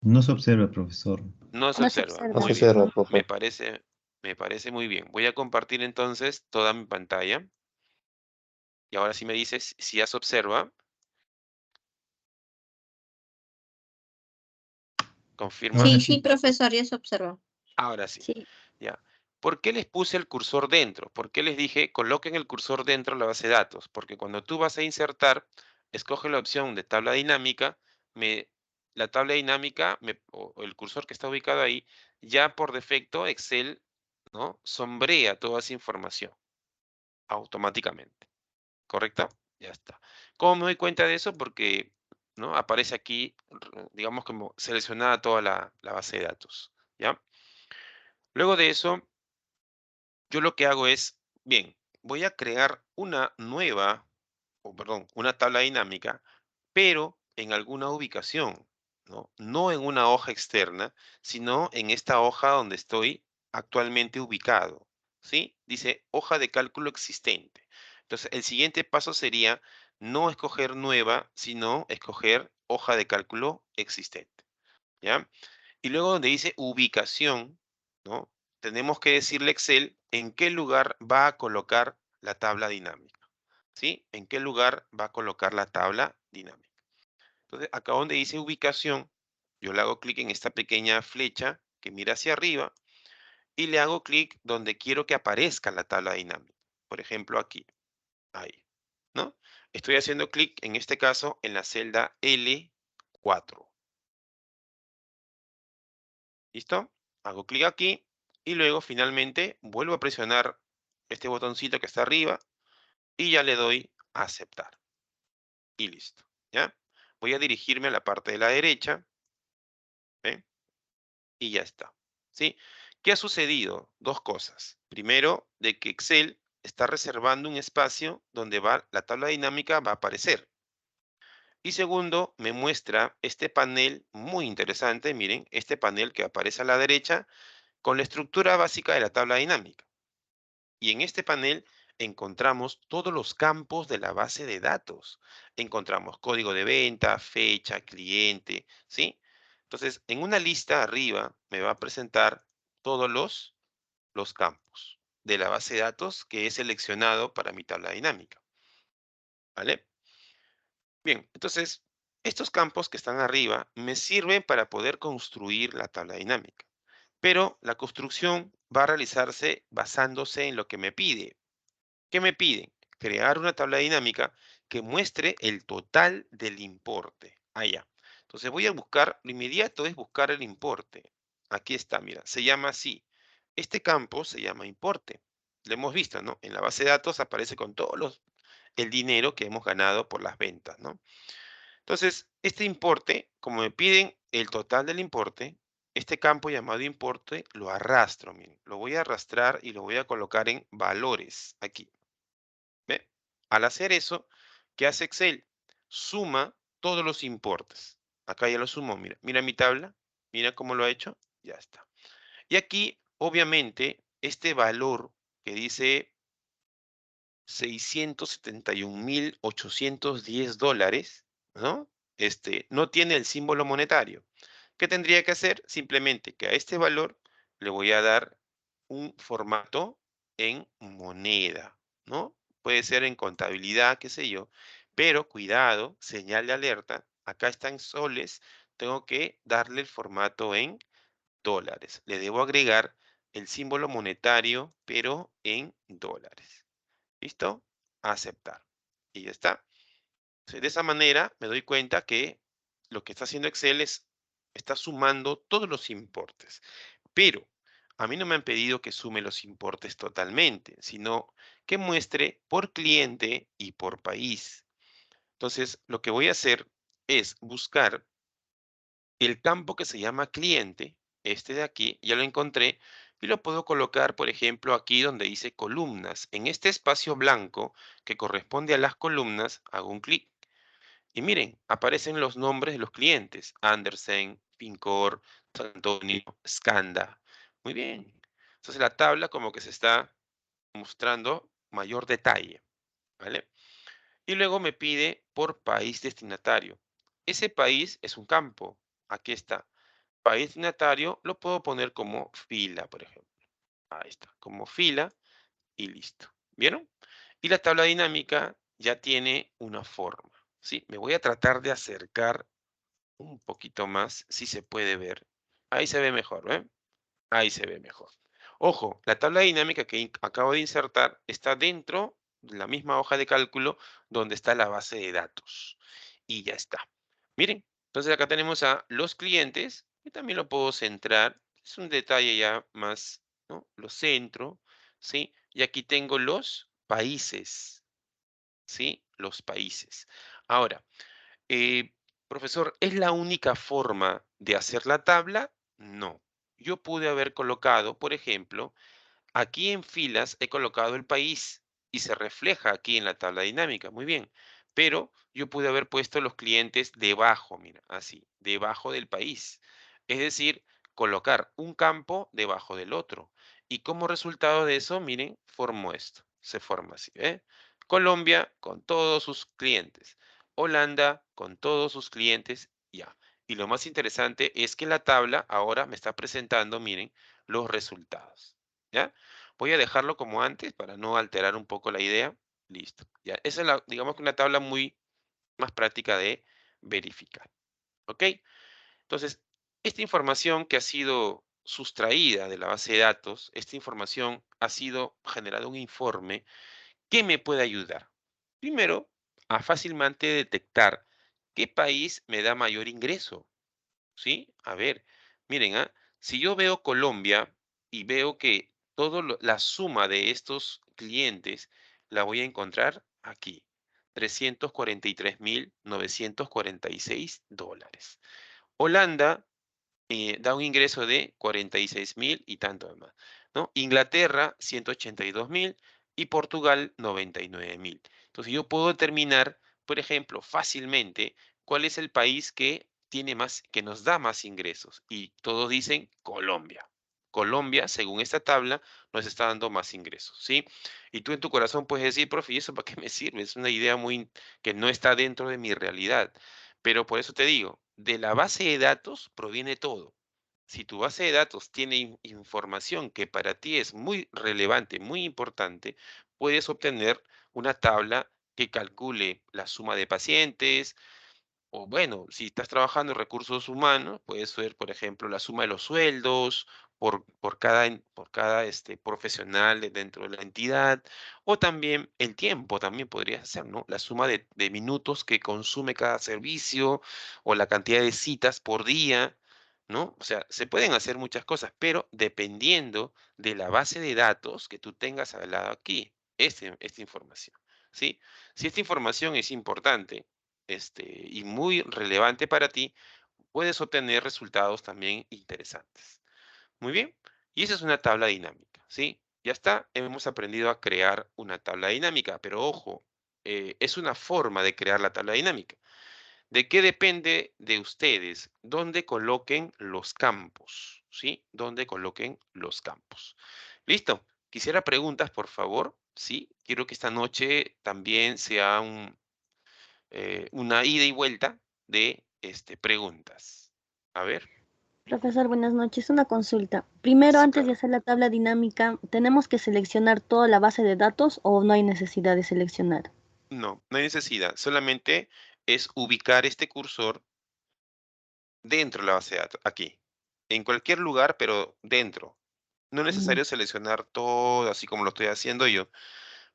no se observa, profesor. no se No se observa, observa. No muy se bien, cierra, profe. me parece muy bien. Voy a compartir entonces toda mi pantalla y ahora sí me dices si ya se observa, confirma, Ahora Sí, sí. sí, profesor, ya se observa. ahora sí. Sí. Ya. ¿Por qué les puse el cursor dentro? ¿Por qué les dije coloquen el cursor dentro de la base de datos? Porque cuando tú vas a insertar, escoge la opción de tabla dinámica, la tabla dinámica o el cursor que está ubicado ahí, ya por defecto Excel, ¿no? Sombrea toda esa información automáticamente. ¿Correcto? Ya está. ¿Cómo me doy cuenta de eso? Porque, ¿no? Aparece aquí, digamos, como seleccionada toda la base de datos. ¿Ya? Luego de eso, yo lo que hago es, bien, voy a crear una nueva, o perdón, una tabla dinámica, pero en alguna ubicación, ¿no? No en una hoja externa, sino en esta hoja donde estoy actualmente ubicado, ¿sí? Dice hoja de cálculo existente. Entonces, el siguiente paso sería no escoger nueva, sino escoger hoja de cálculo existente, ¿ya? Y luego donde dice ubicación, ¿no? Tenemos que decirle a Excel en qué lugar va a colocar la tabla dinámica, ¿sí? En qué lugar va a colocar la tabla dinámica. Entonces, acá donde dice ubicación, yo le hago clic en esta pequeña flecha que mira hacia arriba y le hago clic donde quiero que aparezca la tabla dinámica. Por ejemplo, aquí, ahí, ¿no? Estoy haciendo clic, en este caso, en la celda L4. ¿Listo? Hago clic aquí y luego finalmente vuelvo a presionar este botoncito que está arriba y ya le doy a aceptar. Y listo, ¿ya? Voy a dirigirme a la parte de la derecha, ¿ven? Y ya está, ¿sí? ¿Qué ha sucedido? Dos cosas. Primero, de que Excel está reservando un espacio donde la tabla dinámica va a aparecer. Y segundo, me muestra este panel muy interesante, miren, este panel que aparece a la derecha con la estructura básica de la tabla dinámica. Y en este panel encontramos todos los campos de la base de datos. Encontramos código de venta, fecha, cliente, ¿sí? Entonces, en una lista arriba me va a presentar todos los campos de la base de datos que he seleccionado para mi tabla dinámica, ¿vale? Bien, entonces, estos campos que están arriba me sirven para poder construir la tabla dinámica. Pero la construcción va a realizarse basándose en lo que me pide. ¿Qué me piden? Crear una tabla dinámica que muestre el total del importe. Allá. Entonces voy a buscar, lo inmediato es buscar el importe. Aquí está, mira, se llama así. Este campo se llama importe. Lo hemos visto, ¿no? En la base de datos aparece con el dinero que hemos ganado por las ventas, ¿no? Entonces, este importe, como me piden el total del importe, este campo llamado importe lo arrastro, miren, lo voy a arrastrar y lo voy a colocar en valores, aquí. ¿Ve? Al hacer eso, ¿qué hace Excel? Suma todos los importes. Acá ya lo sumo, mira, mira mi tabla, mira cómo lo ha hecho, ya está. Y aquí, obviamente, este valor que dice $671,810, ¿no? No tiene el símbolo monetario. ¿Qué tendría que hacer? Simplemente que a este valor le voy a dar un formato en moneda, ¿no? Puede ser en contabilidad, qué sé yo, pero cuidado, señal de alerta, acá están soles, tengo que darle el formato en dólares. Le debo agregar el símbolo monetario, pero en dólares. ¿Listo? Aceptar. Y ya está. Entonces, de esa manera me doy cuenta que lo que está haciendo Excel es, está sumando todos los importes. Pero a mí no me han pedido que sume los importes totalmente, sino que muestre por cliente y por país. Entonces, lo que voy a hacer es buscar el campo que se llama cliente, este de aquí, ya lo encontré, y lo puedo colocar, por ejemplo, aquí donde dice columnas. En este espacio blanco que corresponde a las columnas, hago un clic. Y miren, aparecen los nombres de los clientes. Andersen, Fincor, Antonio, Scanda. Muy bien. Entonces la tabla como que se está mostrando mayor detalle, ¿vale? Y luego me pide por país destinatario. Ese país es un campo. Aquí está. País destinatario lo puedo poner como fila, por ejemplo. Ahí está, como fila y listo. ¿Vieron? Y la tabla dinámica ya tiene una forma. ¿Sí? Me voy a tratar de acercar un poquito más, si se puede ver. Ahí se ve mejor, ¿ven? Ahí se ve mejor. Ojo, la tabla dinámica que acabo de insertar está dentro de la misma hoja de cálculo donde está la base de datos. Y ya está. Miren, entonces acá tenemos a los clientes, y también lo puedo centrar. Es un detalle ya más, ¿no? Lo centro, ¿sí? Y aquí tengo los países, ¿sí? Los países. Ahora, eh, profesor, ¿es la única forma de hacer la tabla? No. Yo pude haber colocado, por ejemplo, aquí en filas he colocado el país y se refleja aquí en la tabla dinámica. Muy bien. Pero yo pude haber puesto los clientes debajo, mira, así, debajo del país. Es decir, colocar un campo debajo del otro. Y como resultado de eso, miren, formó esto. Se forma así, ¿eh? Colombia con todos sus clientes. Holanda con todos sus clientes, ya. Y lo más interesante es que la tabla ahora me está presentando, miren, los resultados. ¿Ya? Voy a dejarlo como antes para no alterar un poco la idea. Listo. Ya. Esa es la, digamos que una tabla muy más práctica de verificar. ¿Ok? Entonces, esta información que ha sido sustraída de la base de datos, esta información ha sido generado un informe que me puede ayudar. Primero, a fácilmente detectar qué país me da mayor ingreso. ¿Sí? A ver, miren, si yo veo Colombia y veo que la suma de estos clientes la voy a encontrar aquí, 343.946 dólares. Holanda da un ingreso de 46.000 y tanto más, ¿no? Inglaterra, 182.000 y Portugal, 99.000. Entonces yo puedo determinar, por ejemplo, fácilmente cuál es el país que tiene más, que nos da más ingresos. Y todos dicen Colombia. Colombia, según esta tabla, nos está dando más ingresos, ¿sí? Y tú en tu corazón puedes decir, profe, ¿y eso para qué me sirve? Es una idea muy que no está dentro de mi realidad. Pero por eso te digo, de la base de datos proviene todo. Si tu base de datos tiene información que para ti es muy relevante, muy importante, puedes obtener una tabla que calcule la suma de pacientes, o bueno, si estás trabajando en recursos humanos, puede ser, por ejemplo, la suma de los sueldos por cada profesional dentro de la entidad, o también el tiempo, también podría ser, ¿no? La suma de minutos que consume cada servicio, o la cantidad de citas por día, ¿no? O sea, se pueden hacer muchas cosas, pero dependiendo de la base de datos que tú tengas al lado aquí, esta información, ¿sí? Si esta información es importante, y muy relevante para ti, puedes obtener resultados también interesantes. Muy bien. Y esa es una tabla dinámica, ¿sí? Ya está, hemos aprendido a crear una tabla dinámica, pero ojo, es una forma de crear la tabla dinámica. ¿De qué depende de ustedes? ¿Dónde coloquen los campos? ¿Sí? ¿Dónde coloquen los campos? Listo. Quisiera preguntas, por favor. Sí, quiero que esta noche también sea una ida y vuelta de preguntas. A ver, Profesor, buenas noches. Una consulta. Primero, sí, antes de claro. hacer la tabla dinámica, ¿tenemos que seleccionar toda la base de datos o no hay necesidad de seleccionar? No, no hay necesidad. Solamente es ubicar este cursor dentro de la base de datos, aquí. En cualquier lugar, pero dentro. No es Mm, necesario seleccionar todo así como lo estoy haciendo yo,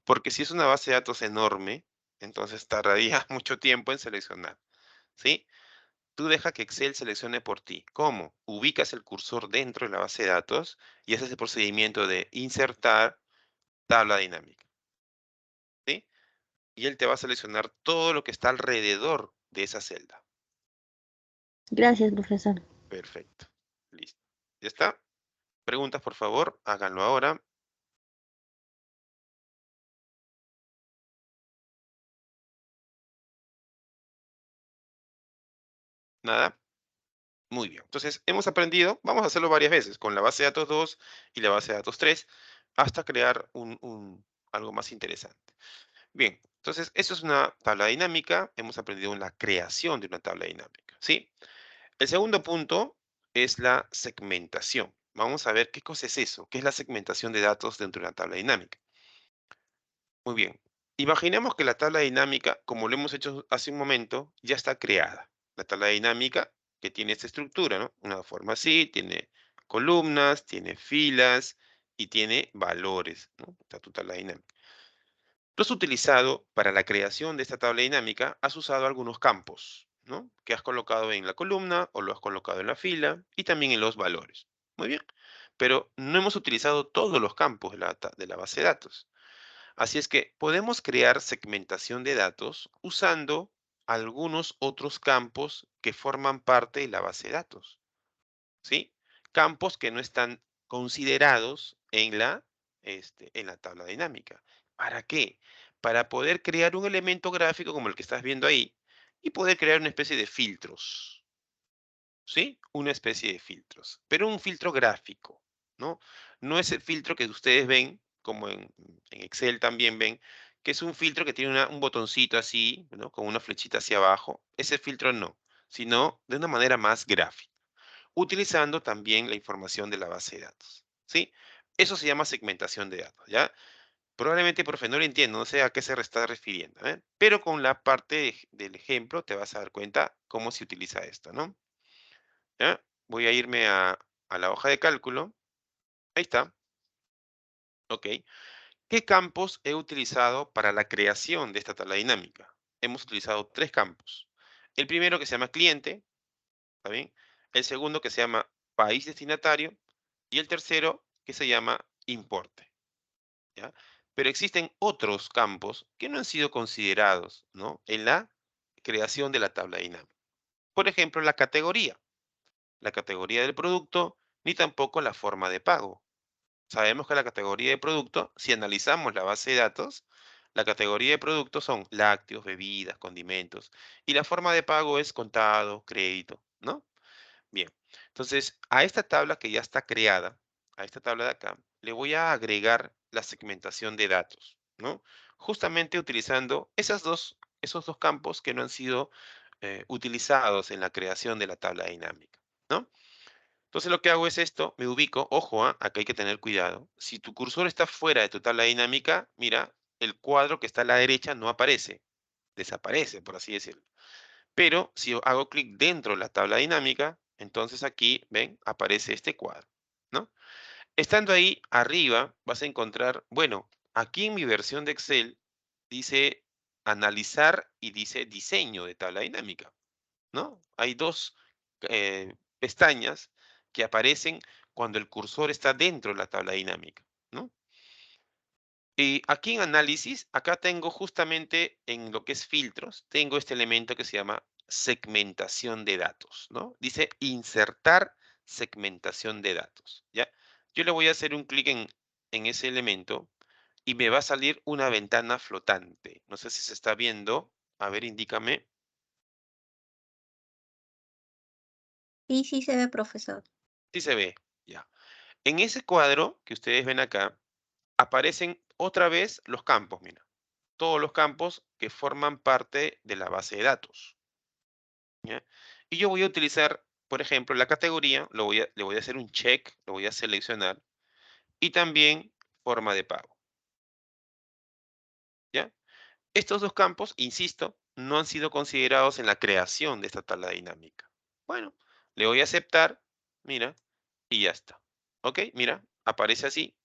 porque si es una base de datos enorme, entonces tardaría mucho tiempo en seleccionar, ¿sí? Tú deja que Excel seleccione por ti. ¿Cómo? Ubicas el cursor dentro de la base de datos y haces el procedimiento de insertar tabla dinámica, ¿sí? Y él te va a seleccionar todo lo que está alrededor de esa celda. Gracias, profesor. Perfecto. Listo. ¿Ya está? Preguntas, por favor, háganlo ahora. ¿Nada? Muy bien. Entonces, hemos aprendido, vamos a hacerlo varias veces, con la base de datos 2 y la base de datos 3, hasta crear algo más interesante. Bien, entonces, eso es una tabla dinámica. Hemos aprendido en la creación de una tabla dinámica, ¿sí? El segundo punto es la segmentación. Vamos a ver qué cosa es eso, qué es la segmentación de datos dentro de una tabla dinámica. Muy bien. Imaginemos que la tabla dinámica, como lo hemos hecho hace un momento, ya está creada. La tabla dinámica que tiene esta estructura, ¿no? Una forma así, tiene columnas, tiene filas y tiene valores, ¿no? Está tu tabla dinámica. Tú has utilizado, para la creación de esta tabla dinámica, has usado algunos campos, ¿no? Que has colocado en la columna o lo has colocado en la fila y también en los valores. Muy bien. Pero no hemos utilizado todos los campos de la base de datos. Así es que podemos crear segmentación de datos usando algunos otros campos que forman parte de la base de datos, ¿sí? Campos que no están considerados en la tabla dinámica. ¿Para qué? Para poder crear un elemento gráfico como el que estás viendo ahí y poder crear una especie de filtros, ¿sí? Una especie de filtros, pero un filtro gráfico, ¿no? No es el filtro que ustedes ven, como en Excel también ven, que es un filtro que tiene un botoncito así, ¿no? Con una flechita hacia abajo. Ese filtro no, sino de una manera más gráfica, utilizando también la información de la base de datos, ¿sí? Eso se llama segmentación de datos, ¿ya? Probablemente, profe, no lo entiendo, no sé a qué se está refiriendo, ¿eh? Pero con la parte del ejemplo te vas a dar cuenta cómo se utiliza esto, ¿no? ¿Ya? Voy a irme a la hoja de cálculo. Ahí está. Ok. ¿Qué campos he utilizado para la creación de esta tabla dinámica? Hemos utilizado tres campos. El primero que se llama cliente, ¿está bien? El segundo que se llama país destinatario y el tercero que se llama importe, ¿ya? Pero existen otros campos que no han sido considerados, ¿no? En la creación de la tabla dinámica. Por ejemplo, la categoría del producto, ni tampoco la forma de pago. Sabemos que la categoría de producto, si analizamos la base de datos, la categoría de productos son lácteos, bebidas, condimentos, y la forma de pago es contado, crédito, ¿no? Bien, entonces a esta tabla que ya está creada, a esta tabla de acá, le voy a agregar la segmentación de datos, ¿no? Justamente utilizando esos dos campos que no han sido utilizados en la creación de la tabla dinámica, ¿no? Entonces lo que hago es esto, me ubico, ojo, acá hay que tener cuidado. Si tu cursor está fuera de tu tabla dinámica, mira, el cuadro que está a la derecha no aparece, desaparece, por así decirlo. Pero si yo hago clic dentro de la tabla dinámica, entonces aquí, ven, aparece este cuadro, ¿no? Estando ahí arriba, vas a encontrar, bueno, aquí en mi versión de Excel dice analizar y dice diseño de tabla dinámica, ¿no? Hay dos pestañas que aparecen cuando el cursor está dentro de la tabla dinámica, ¿no? Y aquí en análisis, acá tengo justamente en lo que es filtros, tengo este elemento que se llama segmentación de datos, ¿no? Dice insertar segmentación de datos, ¿ya? Yo le voy a hacer un clic en ese elemento y me va a salir una ventana flotante. No sé si se está viendo. A ver, indícame. Sí, sí se ve, profesor. Sí se ve, ya. En ese cuadro que ustedes ven acá, aparecen otra vez los campos, mira. Todos los campos que forman parte de la base de datos, ¿ya? Y yo voy a utilizar, por ejemplo, la categoría, le voy a hacer un check, lo voy a seleccionar, y también forma de pago, ¿ya? Estos dos campos, insisto, no han sido considerados en la creación de esta tabla dinámica. Bueno, le voy a aceptar, mira, y ya está. ¿Ok? Mira, aparece así.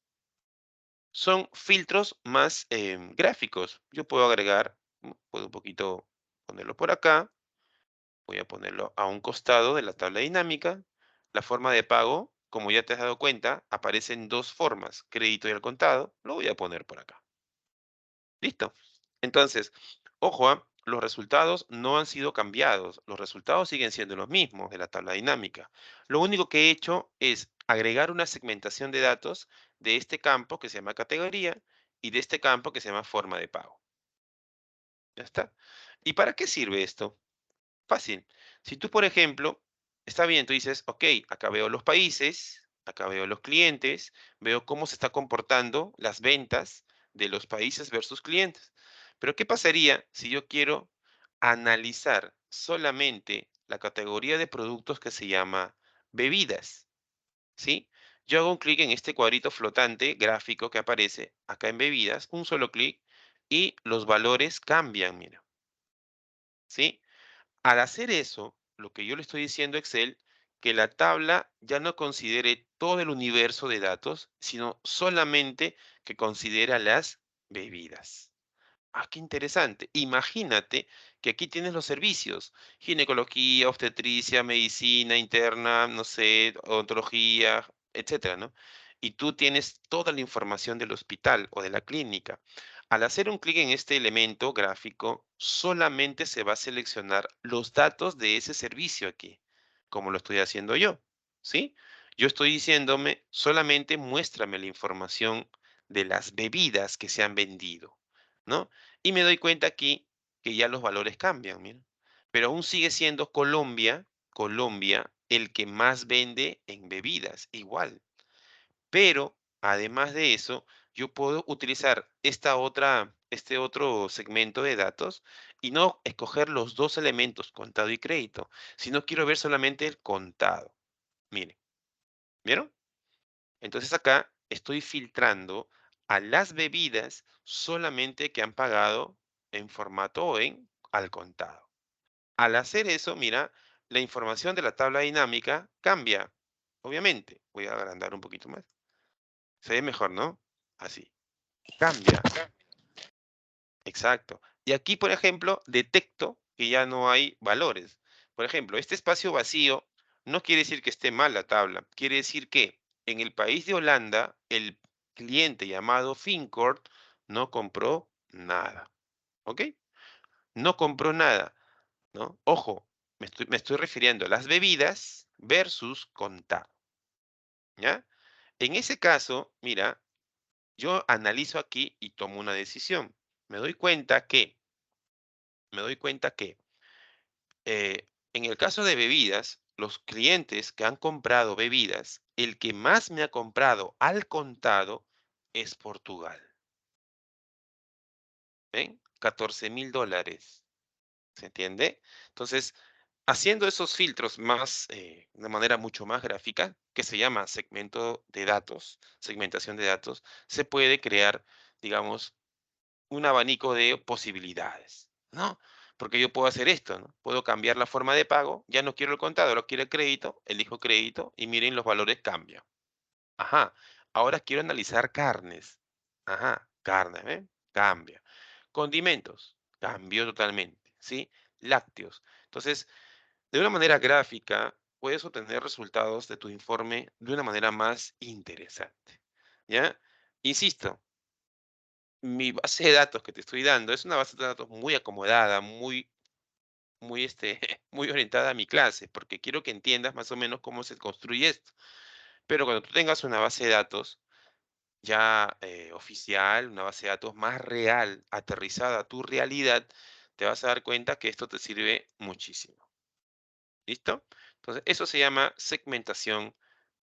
Son filtros más gráficos. Yo puedo agregar, puedo un poquito ponerlo por acá, voy a ponerlo a un costado de la tabla dinámica. La forma de pago, como ya te has dado cuenta, aparecen dos formas, crédito y al contado. Lo voy a poner por acá. Listo. Entonces, ojo, los resultados no han sido cambiados. Los resultados siguen siendo los mismos de la tabla dinámica. Lo único que he hecho es agregar una segmentación de datos de este campo que se llama categoría y de este campo que se llama forma de pago. Ya está. ¿Y para qué sirve esto? Fácil. Si tú, por ejemplo, está bien, tú dices, ok, acá veo los países, acá veo los clientes, veo cómo se está comportando las ventas de los países versus clientes. Pero ¿qué pasaría si yo quiero analizar solamente la categoría de productos que se llama bebidas? ¿Sí? Yo hago un clic en este cuadrito flotante gráfico que aparece acá en bebidas, un solo clic, y los valores cambian, mira. ¿Sí? Al hacer eso, lo que yo le estoy diciendo a Excel, que la tabla ya no considere todo el universo de datos, sino solamente que considera las bebidas. Ah, qué interesante. Imagínate que aquí tienes los servicios, ginecología, obstetricia, medicina interna, no sé, odontología, etcétera, ¿no? Y tú tienes toda la información del hospital o de la clínica. Al hacer un clic en este elemento gráfico, solamente se va a seleccionar los datos de ese servicio aquí, como lo estoy haciendo yo, ¿sí? Yo estoy diciéndome, solamente muéstrame la información de las bebidas que se han vendido, ¿no? Y me doy cuenta aquí que ya los valores cambian, mira. Pero aún sigue siendo Colombia, el que más vende en bebidas, igual. Pero además de eso, yo puedo utilizar este otro segmento de datos y no escoger los dos elementos, contado y crédito, sino quiero ver solamente el contado. Miren, ¿vieron? Entonces acá estoy filtrando a las bebidas solamente que han pagado en formato o en al contado. Al hacer eso, mira, la información de la tabla dinámica cambia. Obviamente, voy a agrandar un poquito más. Se ve mejor, ¿no? Así. Cambia. Exacto. Y aquí, por ejemplo, detecto que ya no hay valores. Por ejemplo, este espacio vacío no quiere decir que esté mal la tabla. Quiere decir que en el país de Holanda, el cliente llamado Fincord no compró nada. ¿Ok? No compró nada, ¿no? Ojo, me estoy refiriendo a las bebidas versus contado. ¿Ya? En ese caso, mira, yo analizo aquí y tomo una decisión. Me doy cuenta que, me doy cuenta que en el caso de bebidas, los clientes que han comprado bebidas, el que más me ha comprado al contado es Portugal. ¿Ven? $14,000. ¿Se entiende? Entonces, haciendo esos filtros más, de manera mucho más gráfica, que se llama segmento de datos, segmentación de datos, se puede crear, digamos, un abanico de posibilidades, ¿no? Porque yo puedo hacer esto, ¿no? Puedo cambiar la forma de pago, ya no quiero el contado, lo quiero el crédito, elijo crédito y miren los valores cambian. Ajá, ahora quiero analizar carnes. Ajá, carne, ¿ven? Cambia. Condimentos, cambió totalmente, ¿sí? Lácteos. Entonces, de una manera gráfica, puedes obtener resultados de tu informe de una manera más interesante, ¿ya? Insisto, mi base de datos que te estoy dando es una base de datos muy acomodada, muy orientada a mi clase, porque quiero que entiendas más o menos cómo se construye esto. Pero cuando tú tengas una base de datos ya oficial, una base de datos más real, aterrizada a tu realidad, te vas a dar cuenta que esto te sirve muchísimo. ¿Listo? Entonces, eso se llama segmentación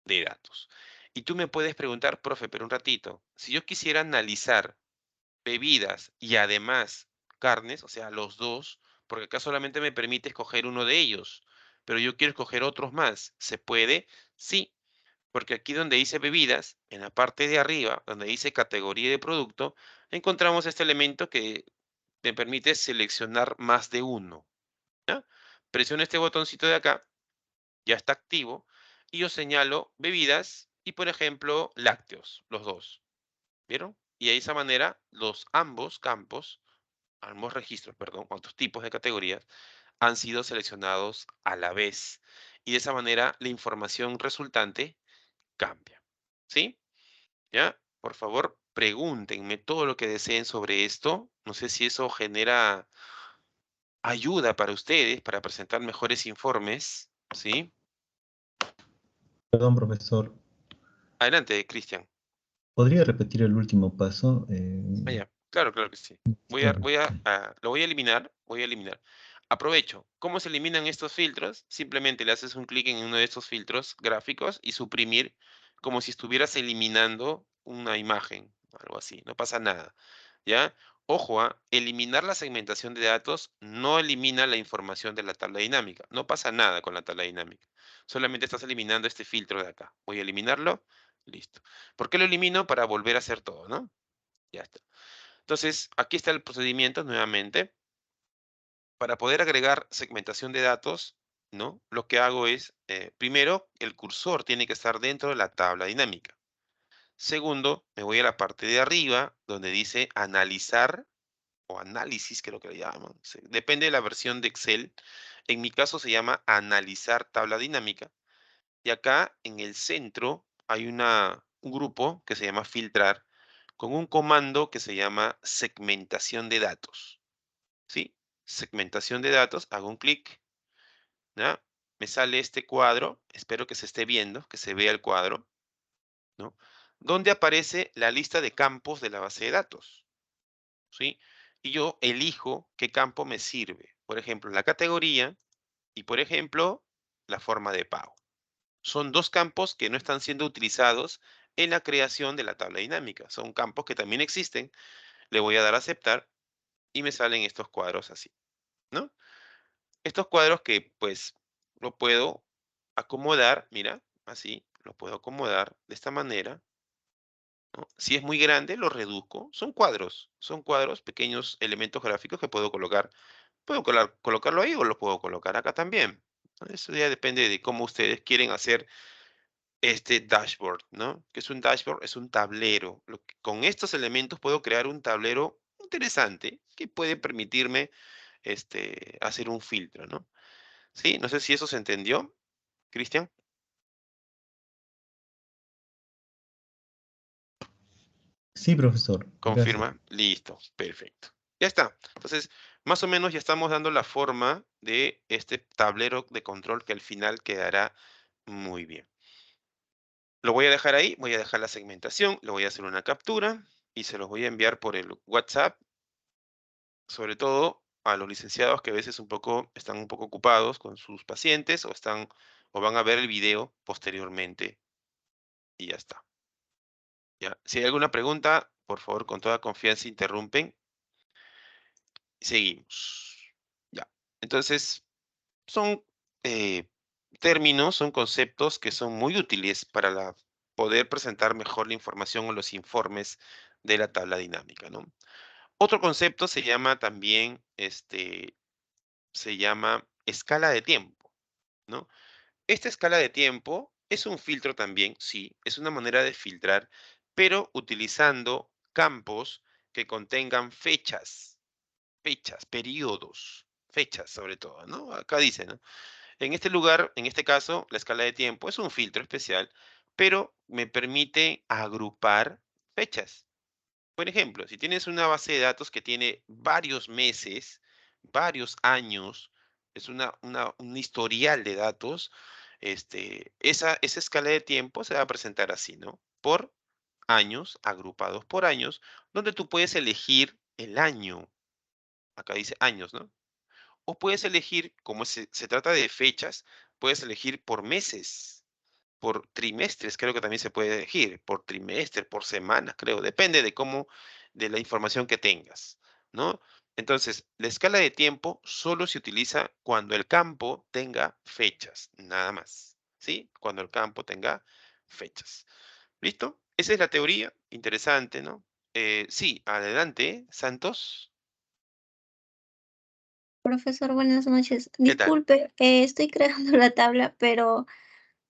de datos. Y tú me puedes preguntar, profe, pero un ratito, si yo quisiera analizar bebidas y además carnes, o sea, los dos, porque acá solamente me permite escoger uno de ellos, pero yo quiero escoger otros más. ¿Se puede? Sí, porque aquí donde dice bebidas, en la parte de arriba, donde dice categoría de producto, encontramos este elemento que me permite seleccionar más de uno. ¿Ya? Presiono este botoncito de acá, ya está activo, y yo señalo bebidas y, por ejemplo, lácteos, los dos. ¿Vieron? Y de esa manera, ambos registros, perdón, otros tipos de categorías, han sido seleccionados a la vez. Y de esa manera, la información resultante cambia. ¿Sí? ¿Ya? Por favor, pregúntenme todo lo que deseen sobre esto. No sé si eso genera ayuda para ustedes para presentar mejores informes, ¿sí? Perdón, profesor. Adelante, Cristian. ¿Podría repetir el último paso? Ya. Claro, claro que sí. Lo voy a eliminar. Aprovecho. ¿Cómo se eliminan estos filtros? Simplemente le haces un clic en uno de estos filtros gráficos y suprimir como si estuvieras eliminando una imagen, algo así. No pasa nada, ¿ya? Ojo, eliminar la segmentación de datos no elimina la información de la tabla dinámica. No pasa nada con la tabla dinámica. Solamente estás eliminando este filtro de acá. Voy a eliminarlo. Listo. ¿Por qué lo elimino? Para volver a hacer todo, ¿no? Ya está. Entonces, aquí está el procedimiento nuevamente. Para poder agregar segmentación de datos, ¿no? Lo que hago es, primero, el cursor tiene que estar dentro de la tabla dinámica. Segundo, me voy a la parte de arriba donde dice analizar o análisis, creo que le llaman. Depende de la versión de Excel. En mi caso se llama analizar tabla dinámica. Y acá en el centro hay un grupo que se llama filtrar con un comando que se llama segmentación de datos. ¿Sí? Segmentación de datos, hago un clic, ¿ya? Me sale este cuadro, espero que se esté viendo, que se vea el cuadro, ¿no? Donde aparece la lista de campos de la base de datos, ¿sí? Y yo elijo qué campo me sirve. Por ejemplo, la categoría y, por ejemplo, la forma de pago. Son dos campos que no están siendo utilizados en la creación de la tabla dinámica. Son campos que también existen. Le voy a dar a aceptar y me salen estos cuadros así, ¿no? Estos cuadros que pues lo puedo acomodar, mira, así, lo puedo acomodar de esta manera, ¿no? Si es muy grande, lo reduzco. Son cuadros, pequeños elementos gráficos que puedo colocar. Puedo colocarlo ahí o lo puedo colocar acá también, ¿no? Eso ya depende de cómo ustedes quieren hacer este dashboard, ¿no? ¿Qué es un dashboard? Es un tablero. Con estos elementos puedo crear un tablero interesante que puede permitirme hacer un filtro, ¿no? ¿Sí? No sé si eso se entendió, Cristian. Sí, profesor. Gracias. Confirma. Listo. Perfecto. Ya está. Entonces, más o menos ya estamos dando la forma de este tablero de control que al final quedará muy bien. Lo voy a dejar ahí, voy a dejar la segmentación, le voy a hacer una captura y se los voy a enviar por el WhatsApp, sobre todo a los licenciados que a veces están un poco ocupados con sus pacientes o van a ver el video posteriormente y ya está. Ya. Si hay alguna pregunta, por favor, con toda confianza interrumpen. Seguimos. Ya. Entonces, son términos, son conceptos que son muy útiles para poder presentar mejor la información o los informes de la tabla dinámica, ¿no? Otro concepto se llama también, se llama escala de tiempo, ¿no? Esta escala de tiempo es un filtro también, sí, es una manera de filtrar, pero utilizando campos que contengan fechas, periodos, fechas sobre todo, ¿no? Acá dice, ¿no? En este lugar, en este caso, la escala de tiempo es un filtro especial, pero me permite agrupar fechas. Por ejemplo, si tienes una base de datos que tiene varios meses, varios años, es un historial de datos, esa escala de tiempo se va a presentar así, ¿no? Por años, agrupados por años, donde tú puedes elegir el año. Acá dice años, ¿no? O puedes elegir, como se trata de fechas, puedes elegir por meses, por trimestres, creo que también se puede elegir, por trimestre, por semana, creo, depende de de la información que tengas, ¿no? Entonces, la escala de tiempo solo se utiliza cuando el campo tenga fechas, nada más, ¿sí? Cuando el campo tenga fechas. ¿Listo? Esa es la teoría, interesante, ¿no? Sí, adelante, Santos. Profesor, buenas noches. ¿Qué tal? Disculpe, estoy creando la tabla, pero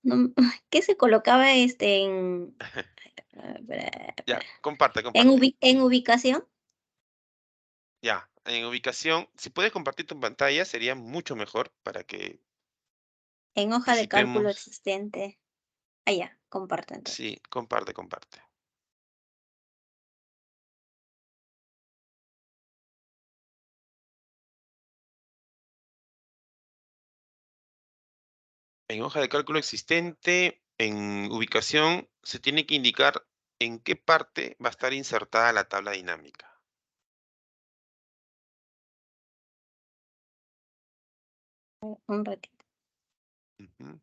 no, ¿qué se colocaba Ya, comparte, en, comparte. en ubicación? Ya, en ubicación, si puedes compartir tu pantalla sería mucho mejor para que En hoja de cálculo disipemos. existente. Ah, ya, comparto Sí, entonces. comparte, comparte. En hoja de cálculo existente, en ubicación, se tiene que indicar en qué parte va a estar insertada la tabla dinámica. Un ratito. Ujú.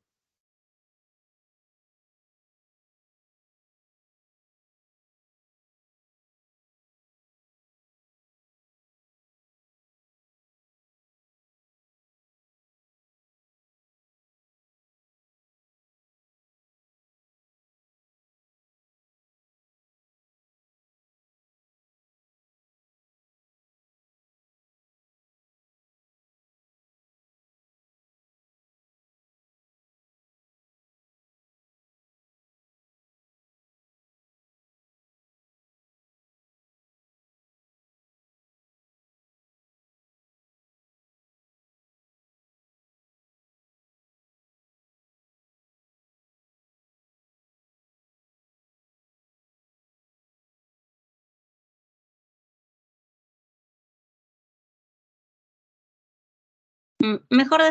Mejor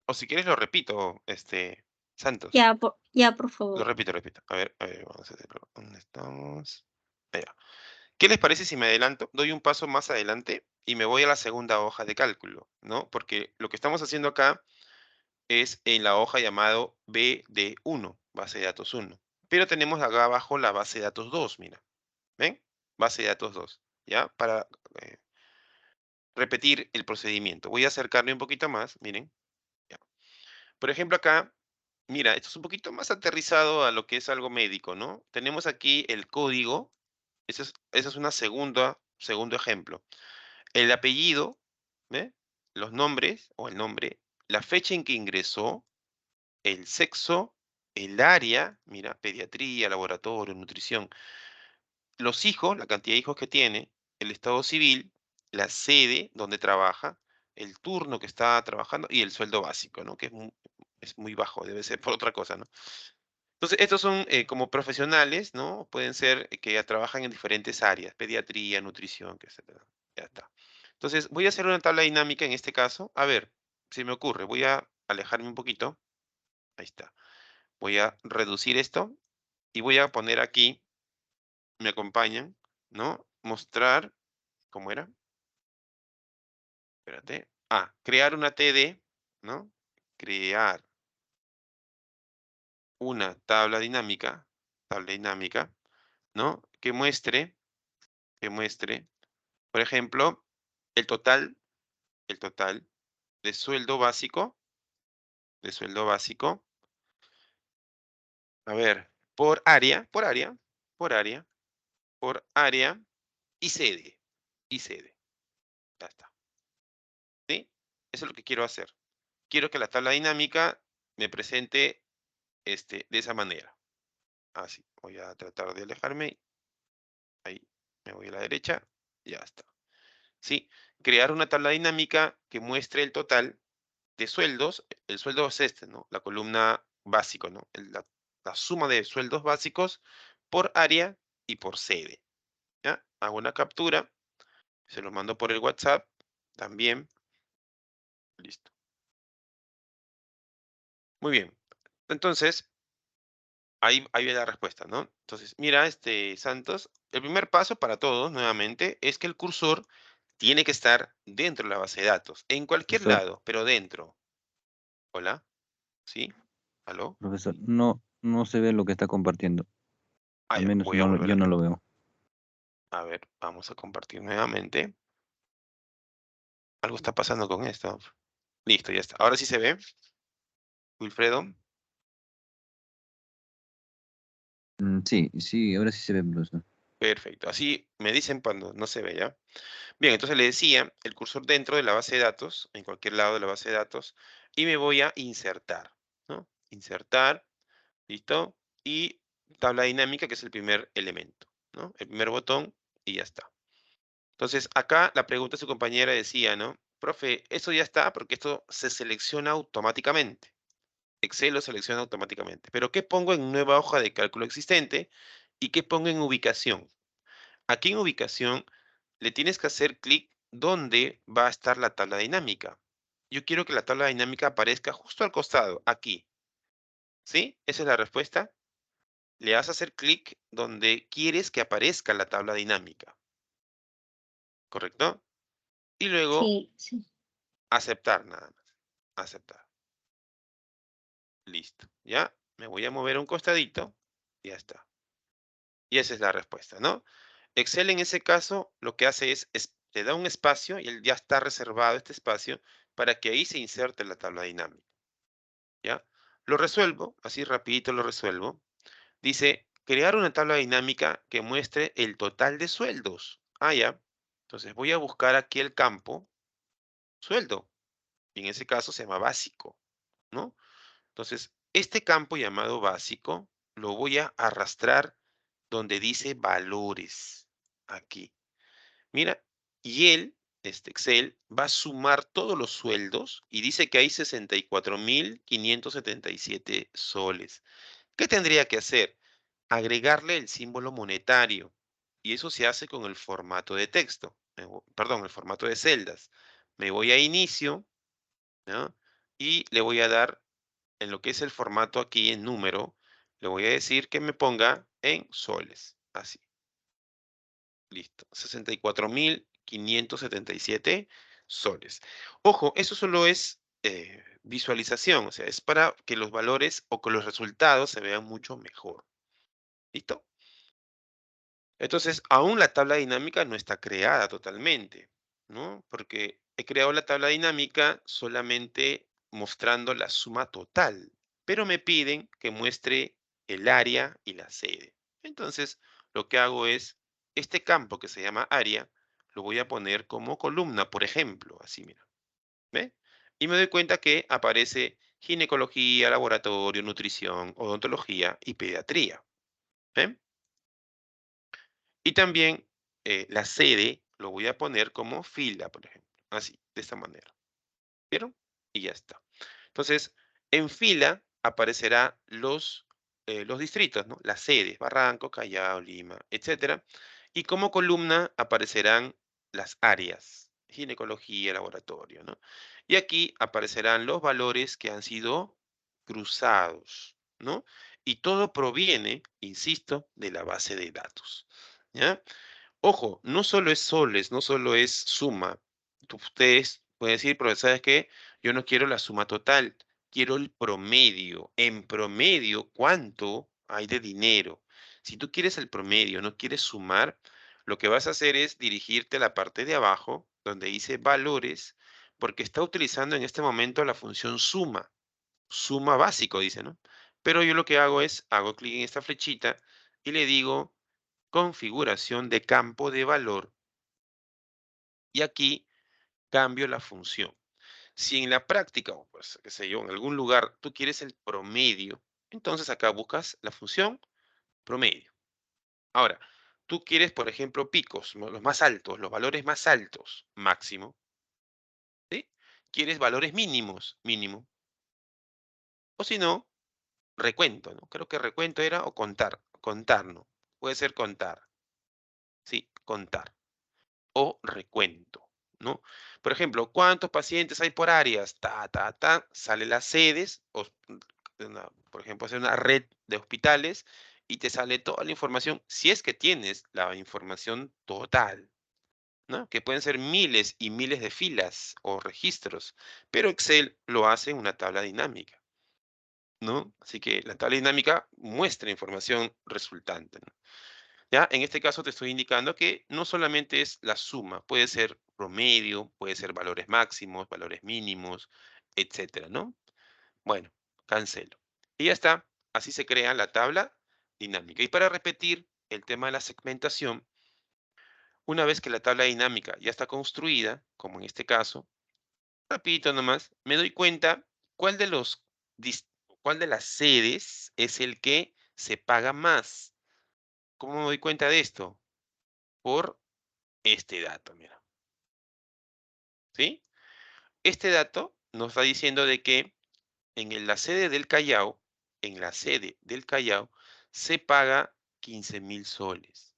O si quieres lo repito, Santos. ya, por Lo favor. repito. A ver, vamos a hacerlo. ¿Dónde estamos? Allá. ¿Qué les parece si me adelanto? Doy un paso más adelante y me voy a la segunda hoja de cálculo, ¿no? Porque lo que estamos haciendo acá es en la hoja llamado BD1, base de datos 1. Pero tenemos acá abajo la base de datos 2, mira. ¿Ven? Base de datos 2, ¿ya? Para eh, repetir el procedimiento. Voy a acercarme un poquito más, miren. Ya. Por ejemplo, acá, mira, esto es un poquito más aterrizado a lo que es algo médico, ¿no? Tenemos aquí el código. Ese es una segundo ejemplo. El apellido, ¿ve? Los nombres o el nombre, la fecha en que ingresó, el sexo, el área, mira, pediatría, laboratorio, nutrición, los hijos, la cantidad de hijos que tiene, el estado civil, la sede donde trabaja, el turno que está trabajando y el sueldo básico, ¿no? Que es muy bajo, debe ser por otra cosa, ¿no? Entonces, estos son como profesionales, ¿no? Pueden ser que ya trabajan en diferentes áreas, pediatría, nutrición, que etcétera. Ya está. Entonces, voy a hacer una tabla dinámica en este caso. A ver, si me ocurre, voy a alejarme un poquito. Ahí está. Voy a reducir esto y voy a poner aquí, me acompañan, ¿no? Mostrar, ¿cómo era? Espérate. Ah, crear una TD, ¿no? Crear una tabla dinámica, ¿no? Que muestre, por ejemplo, el total, el total de sueldo básico, de sueldo básico, a ver, por área, por área y sede, ya está, ¿sí? Eso es lo que quiero hacer. Quiero que la tabla dinámica me presente de esa manera. Así, voy a tratar de alejarme, ahí, me voy a la derecha, ya está. ¿Sí? Crear una tabla dinámica que muestre el total de sueldos, el sueldo es ¿no? La columna básico, ¿no? La suma de sueldos básicos por área y por sede, ¿ya? Hago una captura, se lo mando por el WhatsApp también. Listo. Muy bien. Entonces, ahí viene la respuesta, ¿no? Entonces, mira, Santos, el primer paso para todos, nuevamente, es que el cursor tiene que estar dentro de la base de datos, en cualquier Profesor, lado, pero dentro. Hola, ¿sí? ¿Aló? profesor, no se ve lo que está compartiendo. Ah, Al ya, menos voy a volver yo a no lo veo. A ver, vamos a compartir nuevamente. Algo está pasando con esto. Listo, ya está. Ahora sí se ve, Wilfredo. Sí, ahora sí se ve, profesor. Perfecto. Así me dicen cuando no se ve, ¿ya? Bien, entonces le decía, el cursor dentro de la base de datos, en cualquier lado de la base de datos, y me voy a insertar, ¿no? Insertar, listo. Y tabla dinámica, que es el primer elemento, ¿no? El primer botón y ya está. Entonces, acá la pregunta de su compañera decía, ¿no? Profe, eso ya está porque esto se selecciona automáticamente. Excel lo selecciona automáticamente. Pero ¿qué pongo en nueva hoja de cálculo existente? ¿Y qué pongo en ubicación? Aquí en ubicación le tienes que hacer clic donde va a estar la tabla dinámica. yo quiero que la tabla dinámica aparezca justo al costado, aquí. ¿Sí? Esa es la respuesta. Le vas a hacer clic donde quieres que aparezca la tabla dinámica. ¿Correcto? Y luego Sí, sí. aceptar nada más. Aceptar. Listo. ¿Ya? Me voy a mover a un costadito. Ya está. Y esa es la respuesta, ¿no? Excel en ese caso lo que hace es te da un espacio y él ya está reservado este espacio para que ahí se inserte la tabla dinámica. ¿Ya? Lo resuelvo, así rapidito lo resuelvo. Dice, crear una tabla dinámica que muestre el total de sueldos. Ah, ya. Entonces voy a buscar aquí el campo sueldo. Y en ese caso se llama básico, ¿no? Entonces, este campo llamado básico lo voy a arrastrar donde dice valores. Aquí. Mira, y él, este Excel, va a sumar todos los sueldos y dice que hay 64.577 soles. ¿Qué tendría que hacer? Agregarle el símbolo monetario. Y eso se hace con el formato de texto. Perdón, el formato de celdas. Me voy a inicio, ¿no? Y le voy a dar en lo que es el formato aquí en número, le voy a decir que me ponga en soles. Así. Listo. 64.577 soles. Ojo, eso solo es visualización, o sea, es para que los valores o que los resultados se vean mucho mejor. ¿Listo? Entonces, aún la tabla dinámica no está creada totalmente, ¿no? Porque he creado la tabla dinámica solamente mostrando la suma total, pero me piden que muestre el área y la sede. Entonces, lo que hago es, este campo que se llama área, lo voy a poner como columna, por ejemplo, así, mira. ¿Ve? Y me doy cuenta que aparece ginecología, laboratorio, nutrición, odontología y pediatría. ¿Ven? Y también la sede lo voy a poner como fila, por ejemplo. Así, de esta manera. ¿Vieron? Y ya está. Entonces, en fila aparecerá los distritos, ¿no? Las sedes, Barranco, Callao, Lima, etcétera. Y como columna aparecerán las áreas, ginecología, laboratorio, ¿no? Y aquí aparecerán los valores que han sido cruzados, ¿no? Y todo proviene, insisto, de la base de datos, ¿ya? Ojo, no solo es soles, no solo es suma. Ustedes pueden decir, pero ¿sabes qué? Yo no quiero la suma total, quiero el promedio. En promedio, ¿cuánto hay de dinero? Si tú quieres el promedio, no quieres sumar, lo que vas a hacer es dirigirte a la parte de abajo, donde dice valores, porque está utilizando en este momento la función suma. Suma básico, dice, ¿no? Pero yo lo que hago es, hago clic en esta flechita y le digo configuración de campo de valor y aquí cambio la función. Si en la práctica, o pues, qué sé yo, en algún lugar tú quieres el promedio, entonces acá buscas la función promedio. Ahora, tú quieres, por ejemplo, picos, ¿no? Los más altos, los valores más altos, máximo, ¿sí? Quieres valores mínimos, mínimo. O si no, recuento, ¿no? Creo que recuento era o contar, ¿no? Puede ser contar, sí, contar. O recuento, ¿no? Por ejemplo, ¿cuántos pacientes hay por áreas? Sale las sedes, por ejemplo, hacer una red de hospitales y te sale toda la información, si es que tienes la información total, ¿no? Que pueden ser miles y miles de filas o registros, pero Excel lo hace en una tabla dinámica, ¿no? Así que la tabla dinámica muestra información resultante, ¿no? Ya, en este caso te estoy indicando que no solamente es la suma, puede ser promedio, puede ser valores máximos, valores mínimos, etcétera, ¿no? Bueno, cancelo. Y ya está. Así se crea la tabla dinámica. Y para repetir el tema de la segmentación, una vez que la tabla dinámica ya está construida, como en este caso, rapidito nomás, me doy cuenta cuál de cuál de las sedes es el que se paga más. ¿Cómo me doy cuenta de esto? Por este dato, mira. ¿Sí? Este dato nos está diciendo de que la sede del Callao, en la sede del Callao, se paga 15.000 soles,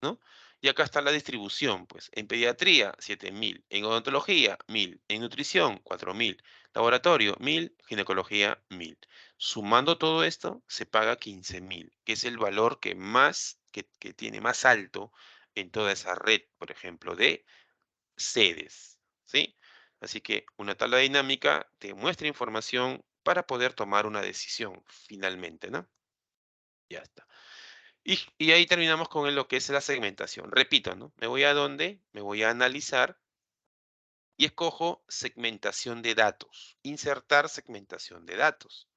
¿no? Y acá está la distribución, pues. En pediatría, 7.000. En odontología, 1.000. En nutrición, 4.000. Laboratorio, 1.000. Ginecología, 1.000. Sumando todo esto, se paga 15.000, que es el valor que tiene más alto en toda esa red, por ejemplo, de sedes, ¿sí? Así que una tabla dinámica te muestra información para poder tomar una decisión finalmente, ¿no? Ya está. Y ahí terminamos con lo que es la segmentación. Repito, ¿no? Me voy a dónde, me voy a analizar y escojo segmentación de datos. Insertar segmentación de datos.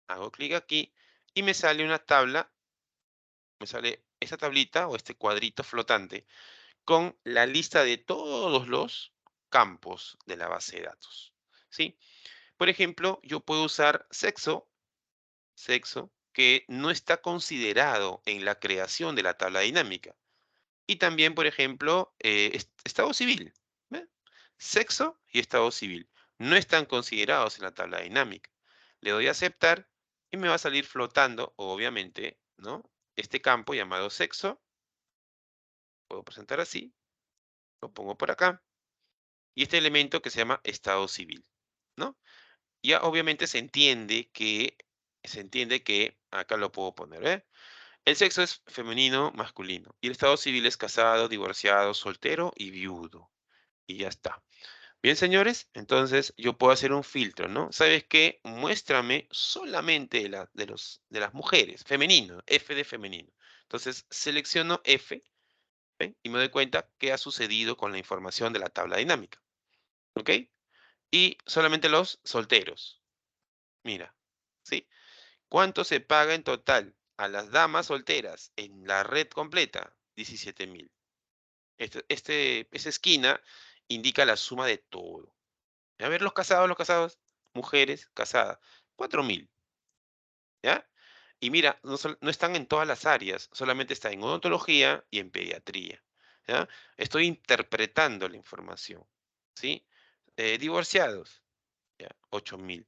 Hago clic aquí y me sale una tabla, me sale esta tablita o este cuadrito flotante con la lista de todos los campos de la base de datos, ¿sí? Por ejemplo, yo puedo usar sexo, que no está considerado en la creación de la tabla dinámica. Y también, por ejemplo, estado civil. ¿Ve? Sexo y estado civil no están considerados en la tabla dinámica. Le doy a aceptar y me va a salir flotando, obviamente, ¿no? Este campo llamado sexo. Puedo presentar así. Lo pongo por acá. Y este elemento que se llama estado civil, ¿no? Ya obviamente se entiende que acá lo puedo poner, ¿eh? El sexo es femenino, masculino. Y el estado civil es casado, divorciado, soltero y viudo. Y ya está. Bien, señores, entonces yo puedo hacer un filtro, ¿no? ¿Sabes qué? Muéstrame solamente de las mujeres, femenino, F de femenino. Entonces selecciono F, ¿ven? Y me doy cuenta qué ha sucedido con la información de la tabla dinámica. ¿Ok? Y solamente los solteros. Mira, ¿sí? ¿Cuánto se paga en total a las damas solteras en la red completa? 17.000. Esa esquina indica la suma de todo. A ver, los casados, mujeres casadas, 4.000, ¿ya? Y mira, no están en todas las áreas, solamente está en odontología y en pediatría, ¿ya? Estoy interpretando la información, ¿sí? Divorciados, ya, 8.000.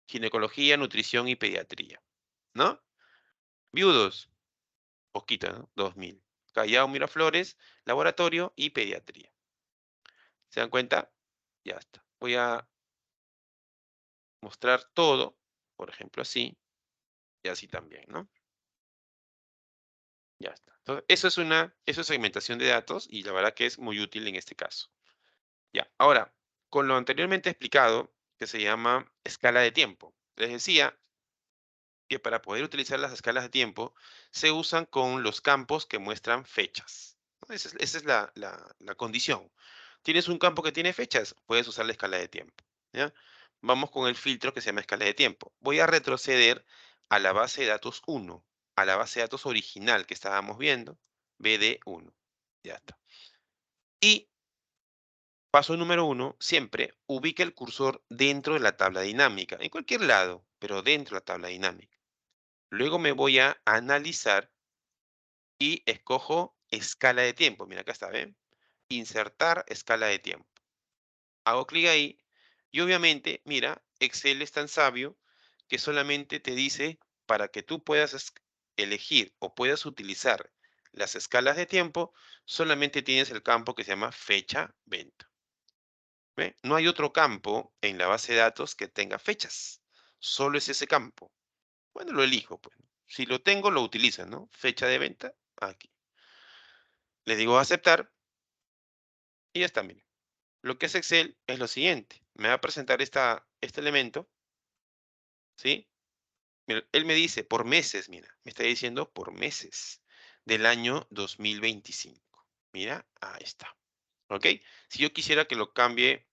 Ginecología, nutrición y pediatría, ¿no? Viudos, poquito, ¿no? 2.000. Callao, Miraflores, laboratorio y pediatría. ¿Se dan cuenta? Ya está. Voy a mostrar todo, por ejemplo, así, y así también, ¿no? Ya está. Entonces, eso es segmentación de datos y la verdad que es muy útil en este caso. Ya, ahora, con lo anteriormente explicado, que se llama escala de tiempo. Les decía que para poder utilizar las escalas de tiempo se usan con los campos que muestran fechas, ¿no? Esa es la condición. Tienes un campo que tiene fechas, puedes usar la escala de tiempo, ¿ya? Vamos con el filtro que se llama escala de tiempo. Voy a retroceder a la base de datos 1, a la base de datos original que estábamos viendo, BD1. Ya está. Y paso número 1, siempre ubica el cursor dentro de la tabla dinámica, en cualquier lado, pero dentro de la tabla dinámica. Luego me voy a analizar y escojo escala de tiempo. Mira, acá está, ¿ven? Insertar escala de tiempo. Hago clic ahí y obviamente, mira, Excel es tan sabio que solamente te dice para que tú puedas elegir o puedas utilizar las escalas de tiempo, solamente tienes el campo que se llama fecha venta. ¿Ve? No hay otro campo en la base de datos que tenga fechas. Solo es ese campo. Bueno, lo elijo, pues. Si lo tengo, lo utilizo, ¿no? Fecha de venta, aquí. Le digo aceptar y ya está, miren. Lo que hace Excel es lo siguiente. Me va a presentar este elemento, ¿sí? Mira, él me dice por meses, mira, me está diciendo por meses del año 2025. Mira, ahí está. ¿Ok? Si yo quisiera que lo cambie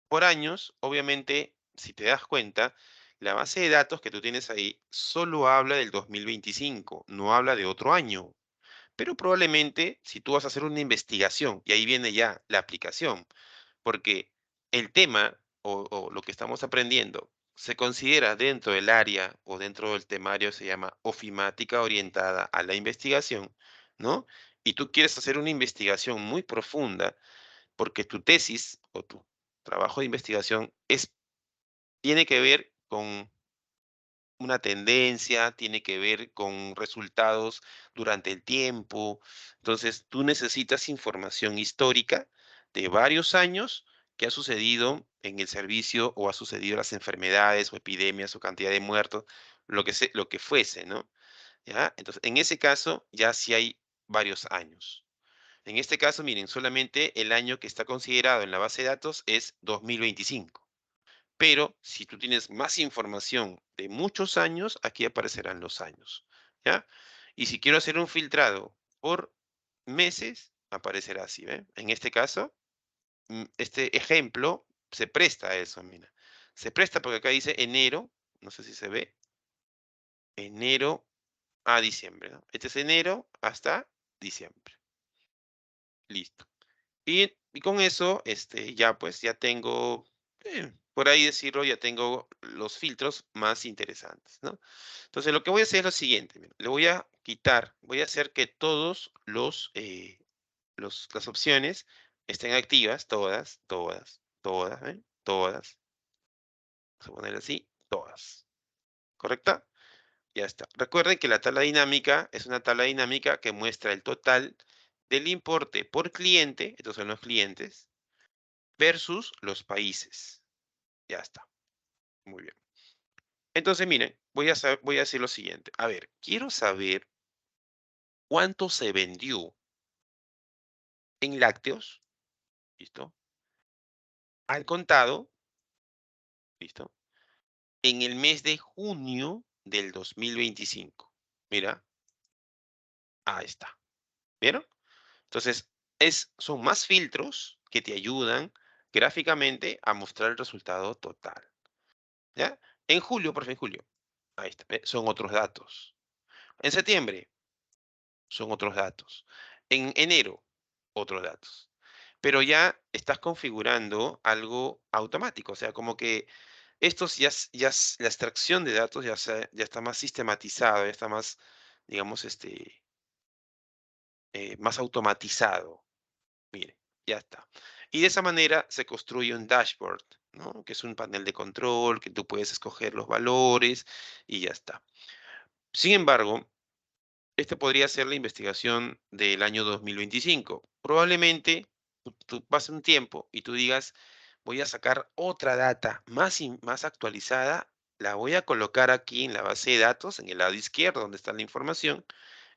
por años, obviamente, si te das cuenta, la base de datos que tú tienes ahí solo habla del 2025, no habla de otro año. Pero probablemente si tú vas a hacer una investigación, y ahí viene ya la aplicación, porque el tema o lo que estamos aprendiendo se considera dentro del área o dentro del temario, se llama ofimática orientada a la investigación, ¿no? Y tú quieres hacer una investigación muy profunda porque tu tesis o tu trabajo de investigación tiene que ver con una tendencia, tiene que ver con resultados durante el tiempo. Entonces, tú necesitas información histórica de varios años que ha sucedido en el servicio o ha sucedido las enfermedades o epidemias o cantidad de muertos, lo que fuese, ¿no? ¿Ya? Entonces, en ese caso, ya sí hay varios años. En este caso, miren, solamente el año que está considerado en la base de datos es 2025. Pero si tú tienes más información de muchos años, aquí aparecerán los años, ¿ya? Y si quiero hacer un filtrado por meses, aparecerá así, ¿ven? En este caso, este ejemplo se presta a eso, mira. Se presta porque acá dice enero, no sé si se ve, enero a diciembre, ¿no? Este es enero hasta diciembre. Listo. Y con eso, ya pues, ya tengo, por ahí decirlo, ya tengo los filtros más interesantes, ¿no? Entonces, lo que voy a hacer es lo siguiente, mira, le voy a quitar, voy a hacer que todos las opciones estén activas, todas, todas, todas, ¿ven? Todas. Vamos a poner así, todas. ¿Correcta? Ya está. Recuerden que la tabla dinámica es una tabla dinámica que muestra el total del importe por cliente, estos son los clientes, versus los países. Ya está. Muy bien. Entonces, miren, voy a hacer lo siguiente. A ver, quiero saber cuánto se vendió en lácteos, ¿listo? Al contado, ¿listo? En el mes de junio del 2025. Mira, ahí está. ¿Vieron? Entonces, son más filtros que te ayudan gráficamente a mostrar el resultado total. ¿Ya? En julio, por fin, julio. Ahí está. Son otros datos. En septiembre, son otros datos. En enero, otros datos. Pero ya estás configurando algo automático, o sea, como que estos la extracción de datos ya está más sistematizado, ya está más, digamos, más automatizado. Mire, ya está. Y de esa manera se construye un dashboard, ¿no? Que es un panel de control, que tú puedes escoger los valores y ya está. Sin embargo, este podría ser la investigación del año 2025. Probablemente tú pase un tiempo y tú digas, voy a sacar otra data más actualizada, la voy a colocar aquí en la base de datos, en el lado izquierdo donde está la información,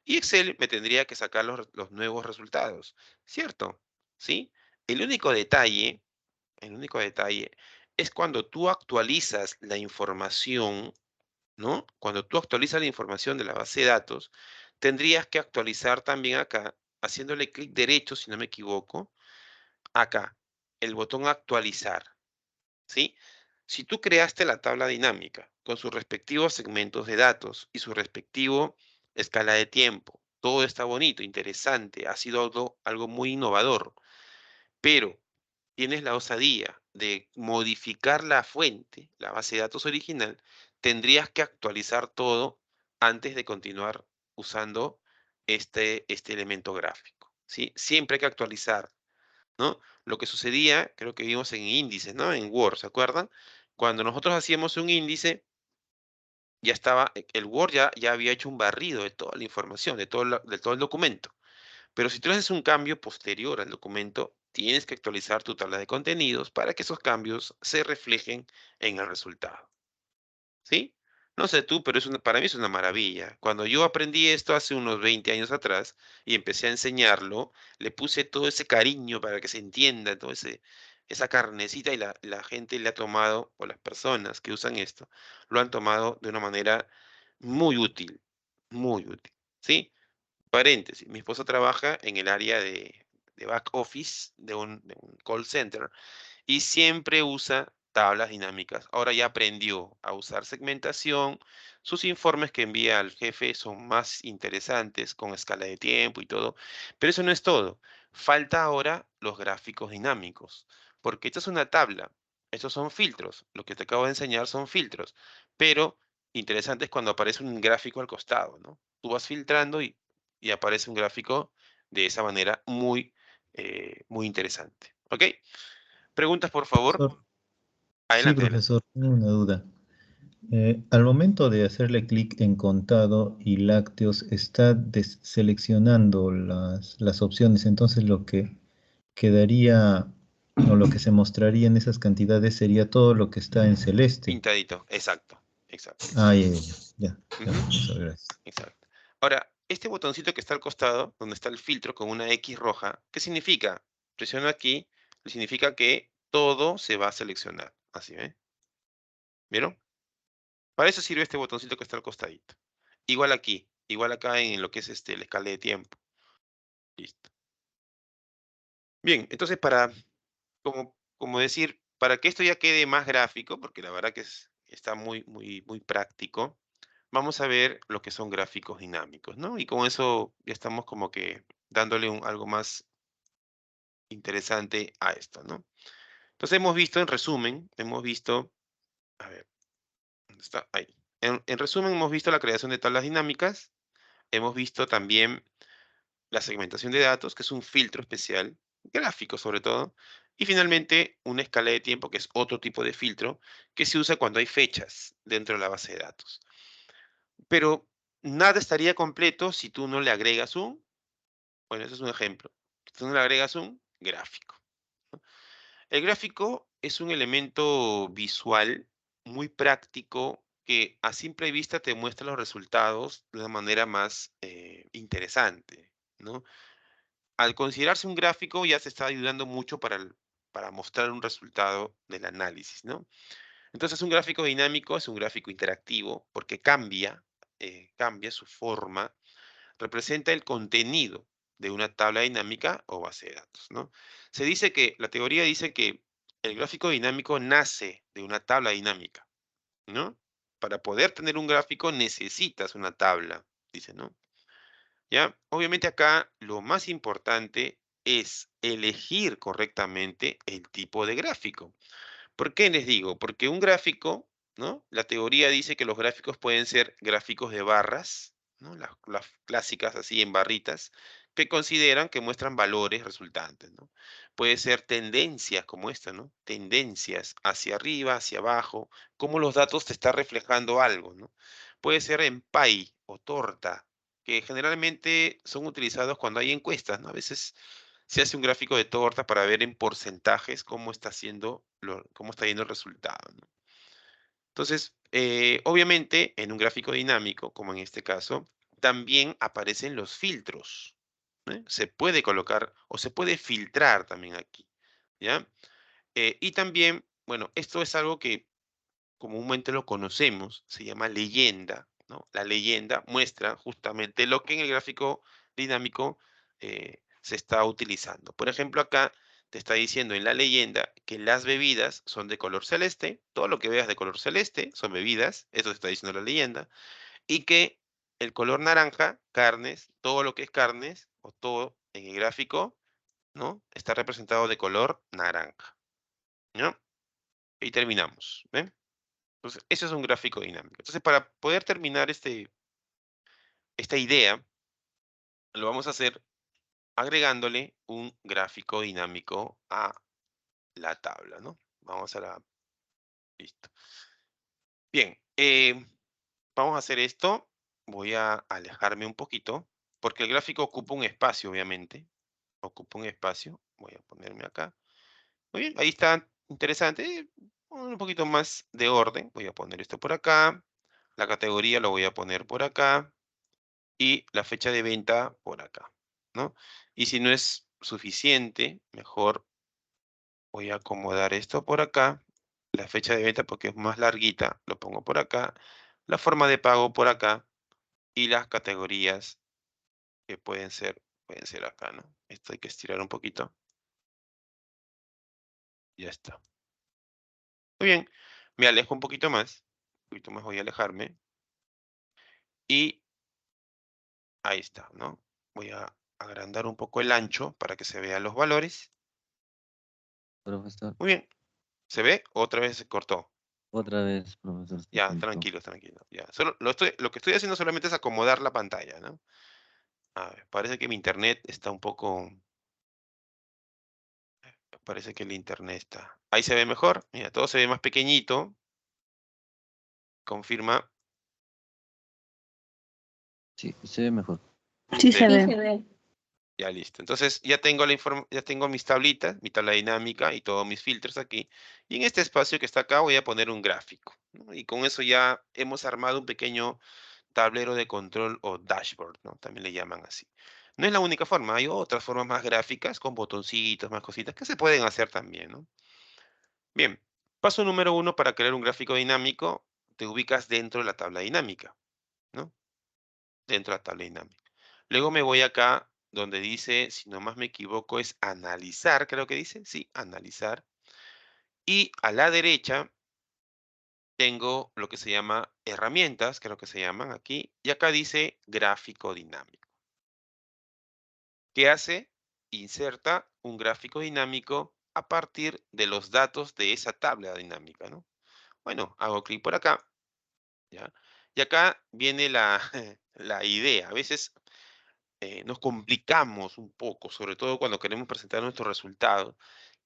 y Excel me tendría que sacar los nuevos resultados, ¿cierto? ¿Sí? El único detalle, el único detalle es cuando tú actualizas la información, ¿no? Cuando tú actualizas la información de la base de datos, tendrías que actualizar también acá, haciéndole clic derecho, si no me equivoco, acá, el botón actualizar, ¿sí? Si tú creaste la tabla dinámica con sus respectivos segmentos de datos y su respectivo escala de tiempo, todo está bonito, interesante, ha sido algo muy innovador, pero tienes la osadía de modificar la fuente, la base de datos original, tendrías que actualizar todo antes de continuar usando este elemento gráfico, ¿sí? Siempre hay que actualizar, ¿no? Lo que sucedía, creo que vimos en índices, ¿no? En Word, ¿se acuerdan? Cuando nosotros hacíamos un índice, ya estaba, el Word ya había hecho un barrido de toda la información, de todo el documento. Pero si tú haces un cambio posterior al documento, tienes que actualizar tu tabla de contenidos para que esos cambios se reflejen en el resultado. ¿Sí? No sé tú, pero para mí es una maravilla. Cuando yo aprendí esto hace unos 20 años atrás y empecé a enseñarlo, le puse todo ese cariño para que se entienda, esa carnecita y la gente le ha tomado, o las personas que usan esto, lo han tomado de una manera muy útil, muy útil. ¿Sí? Paréntesis, mi esposa trabaja en el área de back office de un call center y siempre usa tablas dinámicas. Ahora ya aprendió a usar segmentación. Sus informes que envía al jefe son más interesantes con escala de tiempo y todo. Pero eso no es todo. Falta ahora los gráficos dinámicos, porque esta es una tabla. Estos son filtros. Lo que te acabo de enseñar son filtros. Pero interesante es cuando aparece un gráfico al costado, ¿no? Tú vas filtrando y aparece un gráfico de esa manera muy interesante. ¿Ok? Preguntas, por favor. Profesor, sí, Adelante, adelante. profesor, tengo una duda. Al momento de hacerle clic en contado y lácteos, está seleccionando las opciones. Entonces lo que quedaría o lo que se mostraría en esas cantidades sería todo lo que está en celeste. Pintadito, exacto, exacto. Ah, ya, Ujú, profesor, gracias. exacto. Ahora, este botoncito que está al costado, donde está el filtro con una X roja, ¿qué significa? Presiono aquí, significa que todo se va a seleccionar. Así, ¿ven? ¿Vieron? Para eso sirve este botoncito que está al costadito. Igual aquí, igual acá en lo que es la escala de tiempo. Listo. Bien, entonces como decir, para que esto ya quede más gráfico, porque la verdad que está muy práctico, vamos a ver lo que son gráficos dinámicos, ¿no? Y con eso ya estamos como que dándole algo más interesante a esto, ¿no? Entonces hemos visto, en resumen, a ver, ¿dónde está? Ahí. En resumen, hemos visto la creación de tablas dinámicas, hemos visto también la segmentación de datos, que es un filtro especial, gráfico sobre todo, y finalmente una escala de tiempo, que es otro tipo de filtro, que se usa cuando hay fechas dentro de la base de datos. Pero nada estaría completo si tú no le agregas bueno, ese es un ejemplo, si tú no le agregas un gráfico. El gráfico es un elemento visual muy práctico que a simple vista te muestra los resultados de una manera más interesante, ¿no? Al considerarse un gráfico ya se está ayudando mucho para mostrar un resultado del análisis, ¿no? Entonces un gráfico dinámico es un gráfico interactivo porque cambia su forma, representa el contenido de una tabla dinámica o base de datos, ¿no? La teoría dice que el gráfico dinámico nace de una tabla dinámica, ¿no? Para poder tener un gráfico necesitas una tabla, dice, ¿no? ¿Ya? Obviamente acá lo más importante es elegir correctamente el tipo de gráfico. ¿Por qué les digo? Porque un gráfico, ¿no? La teoría dice que los gráficos pueden ser gráficos de barras, ¿no? Las clásicas así en barritas, que consideran que muestran valores resultantes, ¿no? Puede ser tendencias como esta, ¿no? Tendencias hacia arriba, hacia abajo, cómo los datos te están reflejando algo, ¿no? Puede ser en pie o torta, que generalmente son utilizados cuando hay encuestas, ¿no? A veces se hace un gráfico de torta para ver en porcentajes cómo está yendo el resultado, ¿no? Entonces, obviamente, en un gráfico dinámico, como en este caso, también aparecen los filtros, ¿eh? Se puede colocar o se puede filtrar también aquí, ¿ya? Y también, bueno, esto es algo que comúnmente lo conocemos, se llama leyenda, ¿no? La leyenda muestra justamente lo que en el gráfico dinámico se está utilizando. Por ejemplo, acá te está diciendo en la leyenda que las bebidas son de color celeste, todo lo que veas de color celeste son bebidas, eso te está diciendo la leyenda, y que el color naranja, carnes, todo lo que es carnes, o todo en el gráfico, ¿no? Está representado de color naranja, ¿no? Y terminamos, ¿ven? Entonces, eso es un gráfico dinámico. Entonces, para poder terminar esta idea, lo vamos a hacer agregándole un gráfico dinámico a la tabla, ¿no? Listo. Bien, vamos a hacer esto. Voy a alejarme un poquito, porque el gráfico ocupa un espacio, obviamente. Ocupa un espacio. Voy a ponerme acá. Muy bien, ahí está interesante. Un poquito más de orden. Voy a poner esto por acá. La categoría lo voy a poner por acá. Y la fecha de venta por acá, ¿no? Y si no es suficiente, mejor voy a acomodar esto por acá, la fecha de venta porque es más larguita, lo pongo por acá, la forma de pago por acá y las categorías que pueden ser acá, ¿no? Esto hay que estirar un poquito. Ya está. Muy bien, me alejo un poquito más voy a alejarme y ahí está, ¿no? Voy a agrandar un poco el ancho para que se vean los valores. Profesor, Muy bien, ¿se ve? Otra vez se cortó. otra vez, profesor, se Ya, cortó. tranquilo, tranquilo. Ya. Lo que estoy haciendo solamente es acomodar la pantalla, ¿no? A ver, parece que mi internet está un poco. Parece que el internet está. Ahí se ve mejor. Mira, todo se ve más pequeñito. Confirma. Sí, se ve mejor. Sí Sí. se Sí ve. se ve. Ya listo. Entonces ya tengo ya tengo mis tablitas, mi tabla dinámica y todos mis filtros aquí. Y en este espacio que está acá voy a poner un gráfico, ¿no? Y con eso ya hemos armado un pequeño tablero de control o dashboard, ¿no? También le llaman así. No es la única forma, hay otras formas más gráficas con botoncitos, más cositas que se pueden hacer también, ¿no? Bien, paso número 1 para crear un gráfico dinámico, te ubicas dentro de la tabla dinámica, ¿no? Dentro de la tabla dinámica. Luego me voy acá donde dice, si no más me equivoco, es analizar, creo que dice, sí, analizar. Y a la derecha tengo lo que se llama herramientas, creo que se llaman aquí, y acá dice gráfico dinámico. ¿Qué hace? Inserta un gráfico dinámico a partir de los datos de esa tabla dinámica, ¿no? Bueno, hago clic por acá, ¿ya? Y acá viene la, la idea. A veces nos complicamos un poco, sobre todo cuando queremos presentar nuestro resultado.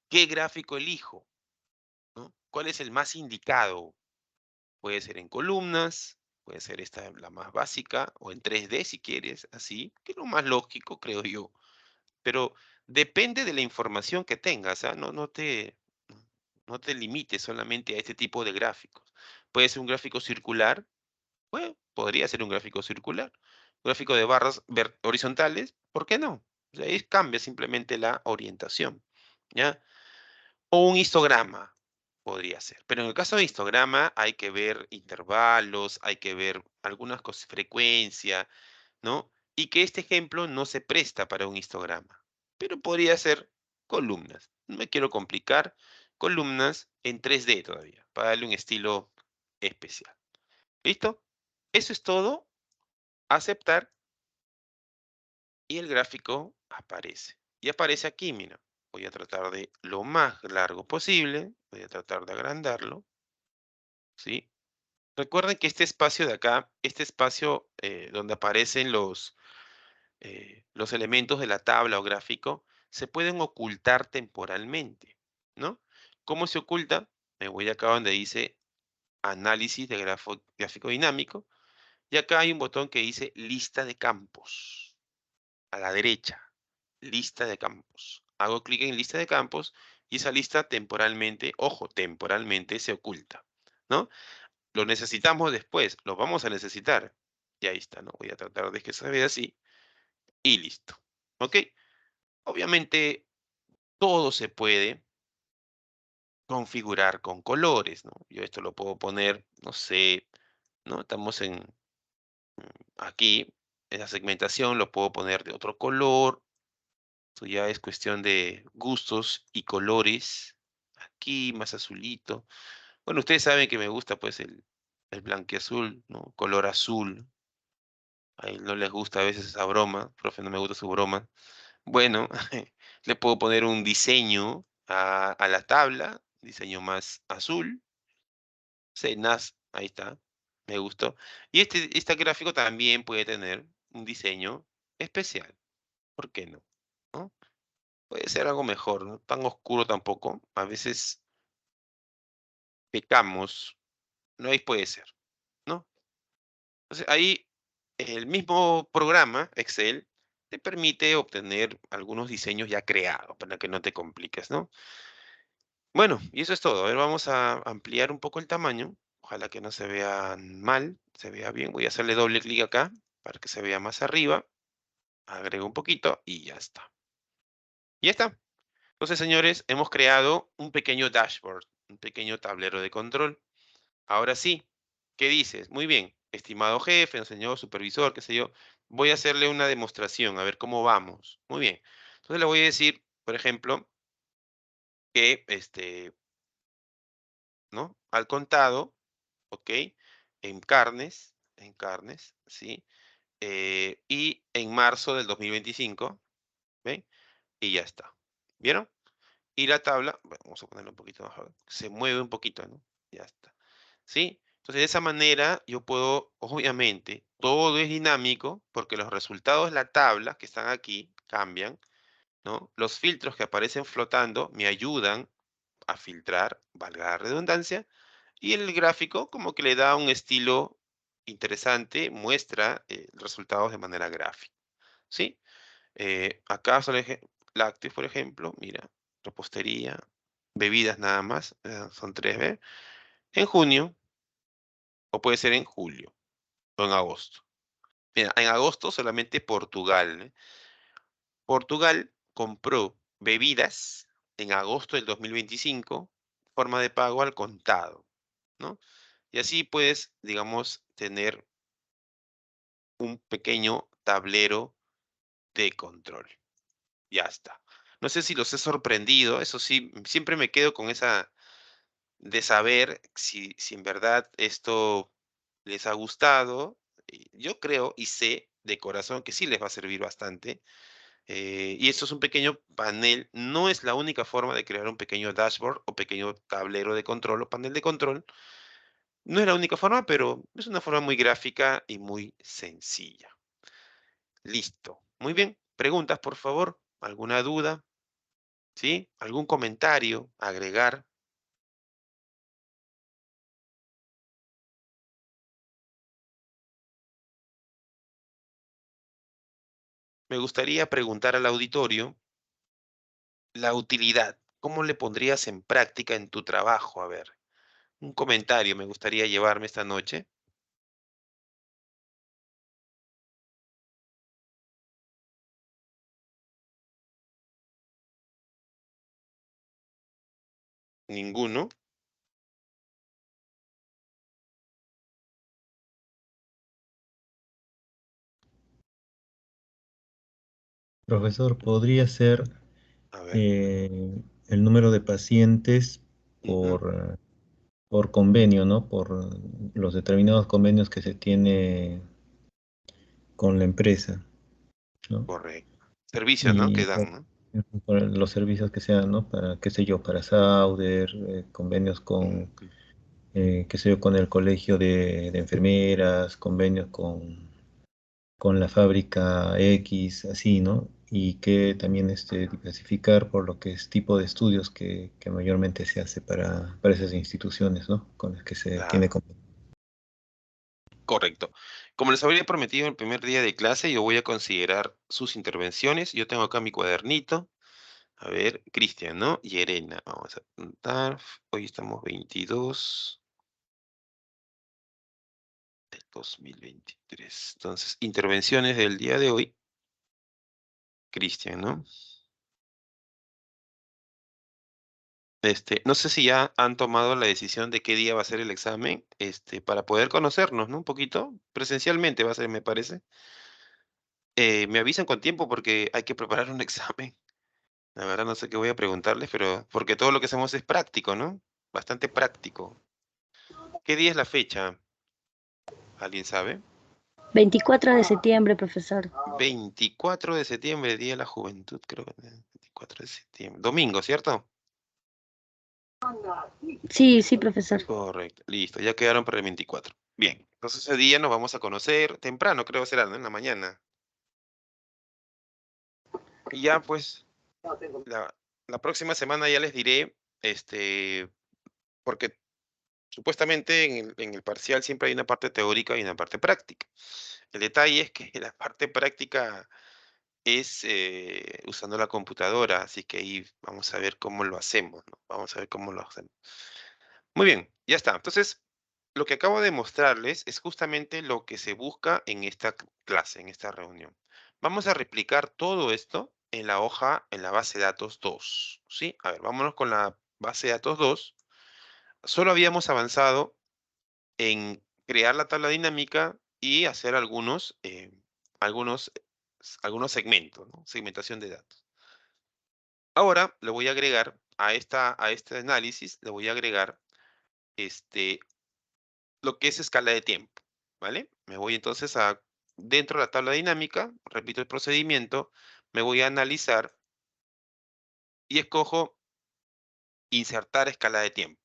¿Qué gráfico elijo? ¿No? ¿Cuál es el más indicado? Puede ser en columnas, puede ser esta la más básica, o en 3D si quieres, así, que es lo más lógico, creo yo. Pero depende de la información que tengas, ¿ah? No te limites solamente a este tipo de gráficos. Puede ser un gráfico circular, bueno, podría ser un gráfico circular. Gráfico de barras horizontales, ¿por qué no? O sea, ahí cambia simplemente la orientación, ¿ya? O un histograma podría ser. Pero en el caso de histograma hay que ver intervalos, hay que ver algunas cosas, frecuencia, ¿no? Y que este ejemplo no se presta para un histograma, pero podría ser columnas. No me quiero complicar, columnas en 3D todavía, para darle un estilo especial. ¿Listo? Eso es todo. Aceptar y el gráfico aparece. Y aparece aquí, mira. Voy a tratar de lo más largo posible. Voy a tratar de agrandarlo. ¿Sí? Recuerden que este espacio de acá, este espacio donde aparecen los elementos de la tabla o gráfico, se pueden ocultar temporalmente, ¿no? ¿Cómo se oculta? Me voy acá donde dice análisis de gráfico dinámico. Y acá hay un botón que dice lista de campos. A la derecha, lista de campos. Hago clic en lista de campos y esa lista temporalmente, ojo, temporalmente se oculta, ¿no? Lo necesitamos después, lo vamos a necesitar. Y ahí está, ¿no? Voy a tratar de que se vea así y listo. ¿Ok? Obviamente todo se puede configurar con colores, ¿no? Yo esto lo puedo poner, no sé, ¿no? Estamos en aquí, en la segmentación lo puedo poner de otro color. Esto ya es cuestión de gustos y colores. Aquí, más azulito. Bueno, ustedes saben que me gusta pues el blanquiazul, ¿no? Color azul. A él no les gusta a veces esa broma. Profe, no me gusta su broma. Bueno, le puedo poner un diseño a la tabla. Diseño más azul. Cenas, ahí está. Me gustó. Y este gráfico también puede tener un diseño especial. ¿Por qué no? ¿No? Puede ser algo mejor, no tan oscuro tampoco. A veces pecamos, no ahí puede ser, ¿no? Entonces ahí el mismo programa, Excel, te permite obtener algunos diseños ya creados para que no te compliques, ¿no? Bueno, y eso es todo. A ver, vamos a ampliar un poco el tamaño. Ojalá que no se vea mal, se vea bien. Voy a hacerle doble clic acá para que se vea más arriba. Agrego un poquito y ya está. Ya está. Entonces, señores, hemos creado un pequeño dashboard, un pequeño tablero de control. Ahora sí, ¿qué dices? Muy bien, estimado jefe, señor supervisor, qué sé yo, voy a hacerle una demostración, a ver cómo vamos. Muy bien. Entonces le voy a decir, por ejemplo, que ¿no? Al contado, ¿ok? En carnes, ¿sí? Y en marzo del 2025, ¿ven? Y ya está. ¿Vieron? Y la tabla, bueno, vamos a ponerlo un poquito más, se mueve un poquito, ¿no? Ya está. ¿Sí? Entonces, de esa manera yo puedo, obviamente, todo es dinámico porque los resultados de la tabla que están aquí cambian, ¿no? Los filtros que aparecen flotando me ayudan a filtrar, valga la redundancia, Y el gráfico como que le da un estilo interesante, muestra resultados de manera gráfica, ¿sí? Acá son lácteos, por ejemplo, mira, repostería, bebidas nada más, son 3, ¿ves? En junio, o puede ser en julio, o en agosto. Mira, en agosto solamente Portugal, ¿eh? Portugal compró bebidas en agosto del 2025, forma de pago al contado, ¿no? Y así puedes, digamos, tener un pequeño tablero de control. Ya está. No sé si los he sorprendido, eso sí, siempre me quedo con esa de saber si en verdad esto les ha gustado. Yo creo y sé de corazón que sí les va a servir bastante. Y esto es un pequeño panel, no es la única forma de crear un pequeño dashboard o pequeño tablero de control o panel de control. No es la única forma, pero es una forma muy gráfica y muy sencilla. Listo. Muy bien. Preguntas, por favor. ¿Alguna duda? ¿Sí? ¿Algún comentario? ¿Agregar? Me gustaría preguntar al auditorio la utilidad. ¿Cómo le pondrías en práctica en tu trabajo? A ver, un comentario me gustaría llevarme esta noche. Ninguno. Profesor, podría ser A ver. el número de pacientes Ujú, por convenio, ¿no? Por los determinados convenios que se tiene con la empresa, ¿no? correcto. Servicios, ¿no? Y Que dan, ¿no? por los servicios que sean, ¿no? Para, qué sé yo, para Sauder, convenios con, Ujú, qué sé yo, con el colegio de enfermeras, convenios con la fábrica X, así, ¿no? Y que también diversificar por lo que es tipo de estudios que mayormente se hace para esas instituciones, ¿no? Con las que se tiene claro, convenio. correcto. Como les había prometido el primer día de clase, yo voy a considerar sus intervenciones. Yo tengo acá mi cuadernito. A ver, Cristian, ¿no? Y Elena. Vamos a apuntar. Hoy estamos 22 del 2023. Entonces, intervenciones del día de hoy. Cristian, ¿no? No sé si ya han tomado la decisión de qué día va a ser el examen, para poder conocernos, ¿no? Un poquito. Presencialmente va a ser, me parece. Me avisan con tiempo porque hay que preparar un examen. La verdad no sé qué voy a preguntarles, pero porque todo lo que hacemos es práctico, ¿no? Bastante práctico. ¿Qué día es la fecha? ¿Alguien sabe? 24 de septiembre, profesor. 24 de septiembre, Día de la Juventud, creo que 24 de septiembre. Domingo, ¿cierto? Sí, sí, profesor. Correcto, listo, ya quedaron para el 24. Bien, entonces ese día nos vamos a conocer temprano, creo que será, ¿no? En la mañana. Y ya, pues, la, la próxima semana ya les diré, porque supuestamente en el parcial siempre hay una parte teórica y una parte práctica. El detalle es que la parte práctica es usando la computadora, así que ahí vamos a ver cómo lo hacemos, ¿no? Vamos a ver cómo lo hacemos. Muy bien, ya está. Entonces, lo que acabo de mostrarles es justamente lo que se busca en esta clase, en esta reunión. Vamos a replicar todo esto en la hoja, en la base de datos 2, ¿sí? A ver, vámonos con la base de datos 2. Solo habíamos avanzado en crear la tabla dinámica y hacer algunos, algunos segmentos, ¿no? Segmentación de datos. Ahora le voy a agregar a este análisis, le voy a agregar este, lo que es escala de tiempo, ¿vale? Me voy entonces dentro de la tabla dinámica, repito el procedimiento, me voy a analizar y escojo insertar escala de tiempo,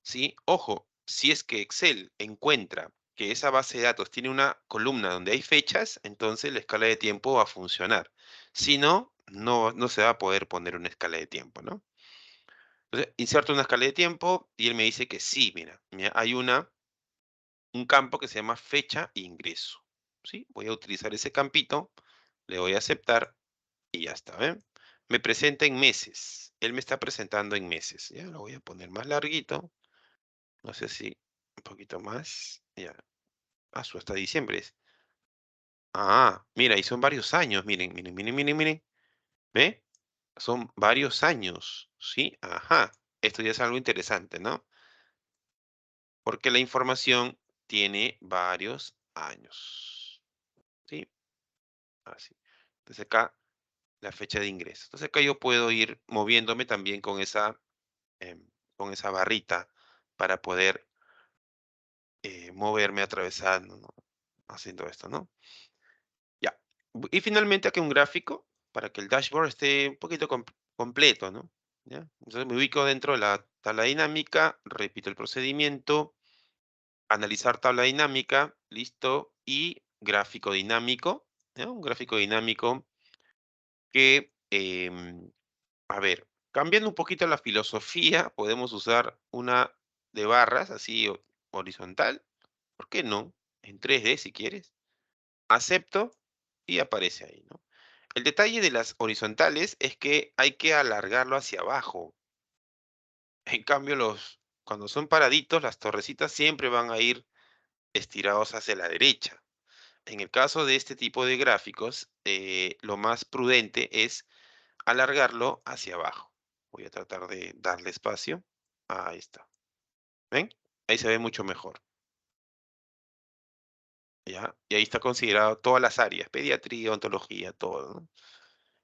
¿sí? Ojo, si es que Excel encuentra que esa base de datos tiene una columna donde hay fechas, entonces la escala de tiempo va a funcionar. Si no, no se va a poder poner una escala de tiempo, ¿no? Entonces, inserto una escala de tiempo y él me dice que sí, mira, hay un campo que se llama fecha e ingreso. ¿Sí? Voy a utilizar ese campito, le voy a aceptar y ya está, ¿ven? Me presenta en meses. Él me está presentando en meses. Ya lo voy a poner más larguito. No sé si un poquito más. Ya. Hasta diciembre es. Ah, mira, y son varios años. Miren, miren, miren, miren, miren. ¿Ve? Son varios años. ¿Sí? Ajá. Esto ya es algo interesante, ¿no? Porque la información tiene varios años. ¿Sí? Así. Entonces acá la fecha de ingreso. Entonces acá yo puedo ir moviéndome también em, con esa barrita para poder moverme, atravesando, ¿no? Haciendo esto, ¿no? Ya. Y finalmente aquí un gráfico para que el dashboard esté un poquito completo, ¿no? ¿Ya? Entonces me ubico dentro de la tabla dinámica, repito el procedimiento, analizar tabla dinámica, listo, y gráfico dinámico, ¿ya? Un gráfico dinámico que, a ver, cambiando un poquito la filosofía, podemos usar una de barras, así horizontal, ¿por qué no? En 3D si quieres. Acepto y aparece ahí, ¿no? El detalle de las horizontales es que hay que alargarlo hacia abajo. En cambio, cuando son paraditos, las torrecitas siempre van a ir estirados hacia la derecha. En el caso de este tipo de gráficos, lo más prudente es alargarlo hacia abajo. Voy a tratar de darle espacio. Ahí está. ¿Ven? Ahí se ve mucho mejor. ¿Ya? Y ahí está considerado todas las áreas, pediatría, ontología, todo, ¿no?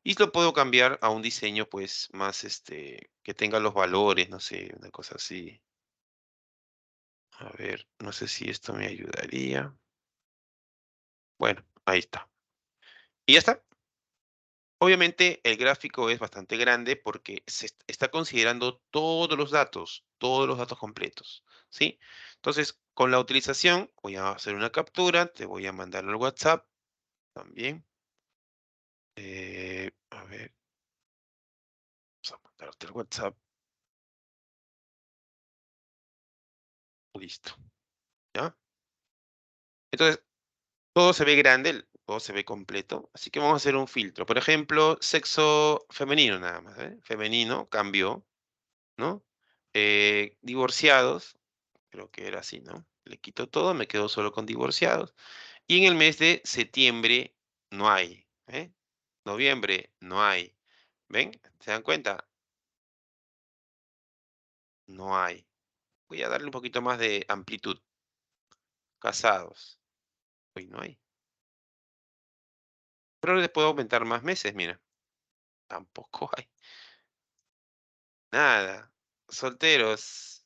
Y lo puedo cambiar a un diseño, pues, más, que tenga los valores, no sé, una cosa así. A ver, no sé si esto me ayudaría. Bueno, ahí está. Y ya está. Obviamente el gráfico es bastante grande porque se está considerando todos los datos completos, ¿sí? Entonces, con la utilización, voy a hacer una captura, te voy a mandar al WhatsApp también. A ver, vamos a mandarte el WhatsApp. Listo, ¿ya? Entonces, todo se ve grande, todo se ve completo, así que vamos a hacer un filtro. Por ejemplo, sexo femenino nada más, ¿eh? Femenino, cambió, ¿no? Divorciados, creo que era así, ¿no? Le quito todo, me quedo solo con divorciados. Y en el mes de septiembre no hay, ¿eh? Noviembre no hay. ¿Ven? ¿Se dan cuenta? No hay. Voy a darle un poquito más de amplitud. Casados. Hoy no hay. Pero les puedo aumentar más meses, mira. Tampoco hay. Nada. Solteros.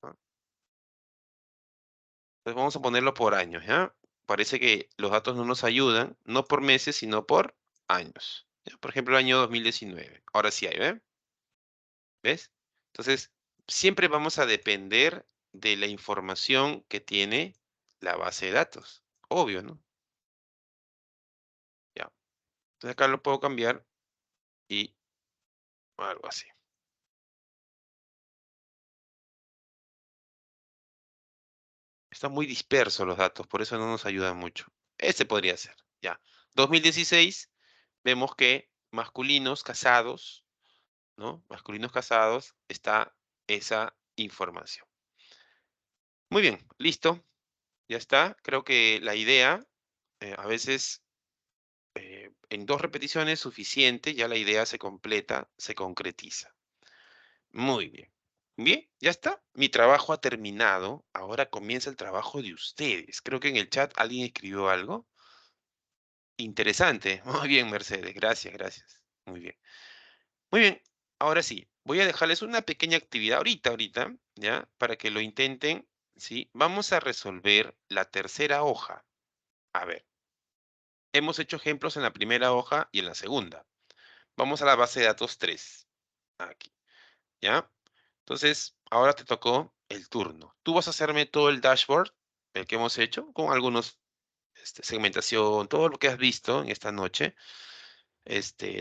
¿No? Pues vamos a ponerlo por años, ¿ya? Parece que los datos no nos ayudan, no por meses, sino por años. ¿Ya? Por ejemplo, el año 2019. Ahora sí hay, ¿ven? ¿Ves? Entonces, siempre vamos a depender de la información que tiene la base de datos. Obvio, ¿no? Ya. Entonces acá lo puedo cambiar y algo así. Están muy dispersos los datos, por eso no nos ayuda mucho. Este podría ser, ya. 2016, vemos que masculinos casados, ¿no? Masculinos casados, está esa información. Muy bien, listo. Ya está. Creo que la idea, a veces, en 2 repeticiones es suficiente, ya la idea se completa, se concretiza. Muy bien. Bien, ya está. Mi trabajo ha terminado. Ahora comienza el trabajo de ustedes. Creo que en el chat alguien escribió algo. Interesante. Muy bien, Mercedes. Gracias, gracias. Muy bien. Muy bien. Ahora sí, voy a dejarles una pequeña actividad ahorita, ¿ya? Para que lo intenten, ¿sí? Vamos a resolver la tercera hoja. A ver, hemos hecho ejemplos en la primera hoja y en la segunda. Vamos a la base de datos 3. Aquí, ¿ya? Entonces, ahora te tocó el turno. Tú vas a hacerme todo el dashboard, el que hemos hecho, con algunos segmentación, todo lo que has visto en esta noche.